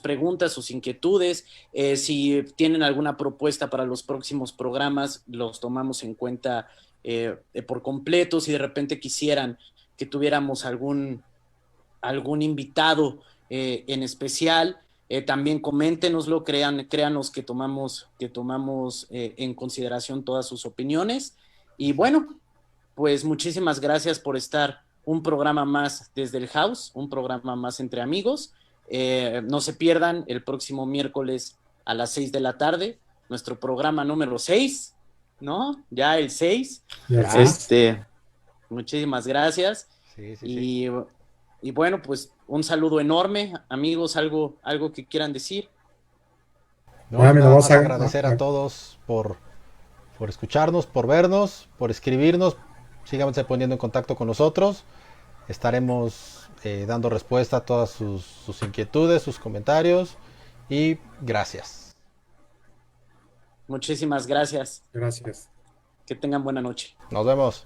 preguntas, sus inquietudes. Si tienen alguna propuesta para los próximos programas, los tomamos en cuenta por completo. Si de repente quisieran que tuviéramos algún invitado en especial, también coméntenoslo, créanos que tomamos en consideración todas sus opiniones. Y bueno, pues muchísimas gracias por estar un programa más desde el house, un programa más entre amigos. No se pierdan el próximo miércoles a las 6 de la tarde, nuestro programa número 6, ¿no? Ya el 6. Muchísimas gracias. Sí. Y bueno, pues un saludo enorme, amigos, algo que quieran decir. No, nada más agradecer a todos por escucharnos, por vernos, por escribirnos. Síganse poniendo en contacto con nosotros. Estaremos dando respuesta a todas sus inquietudes, sus comentarios. Y gracias. Muchísimas gracias. Gracias. Que tengan buena noche. Nos vemos.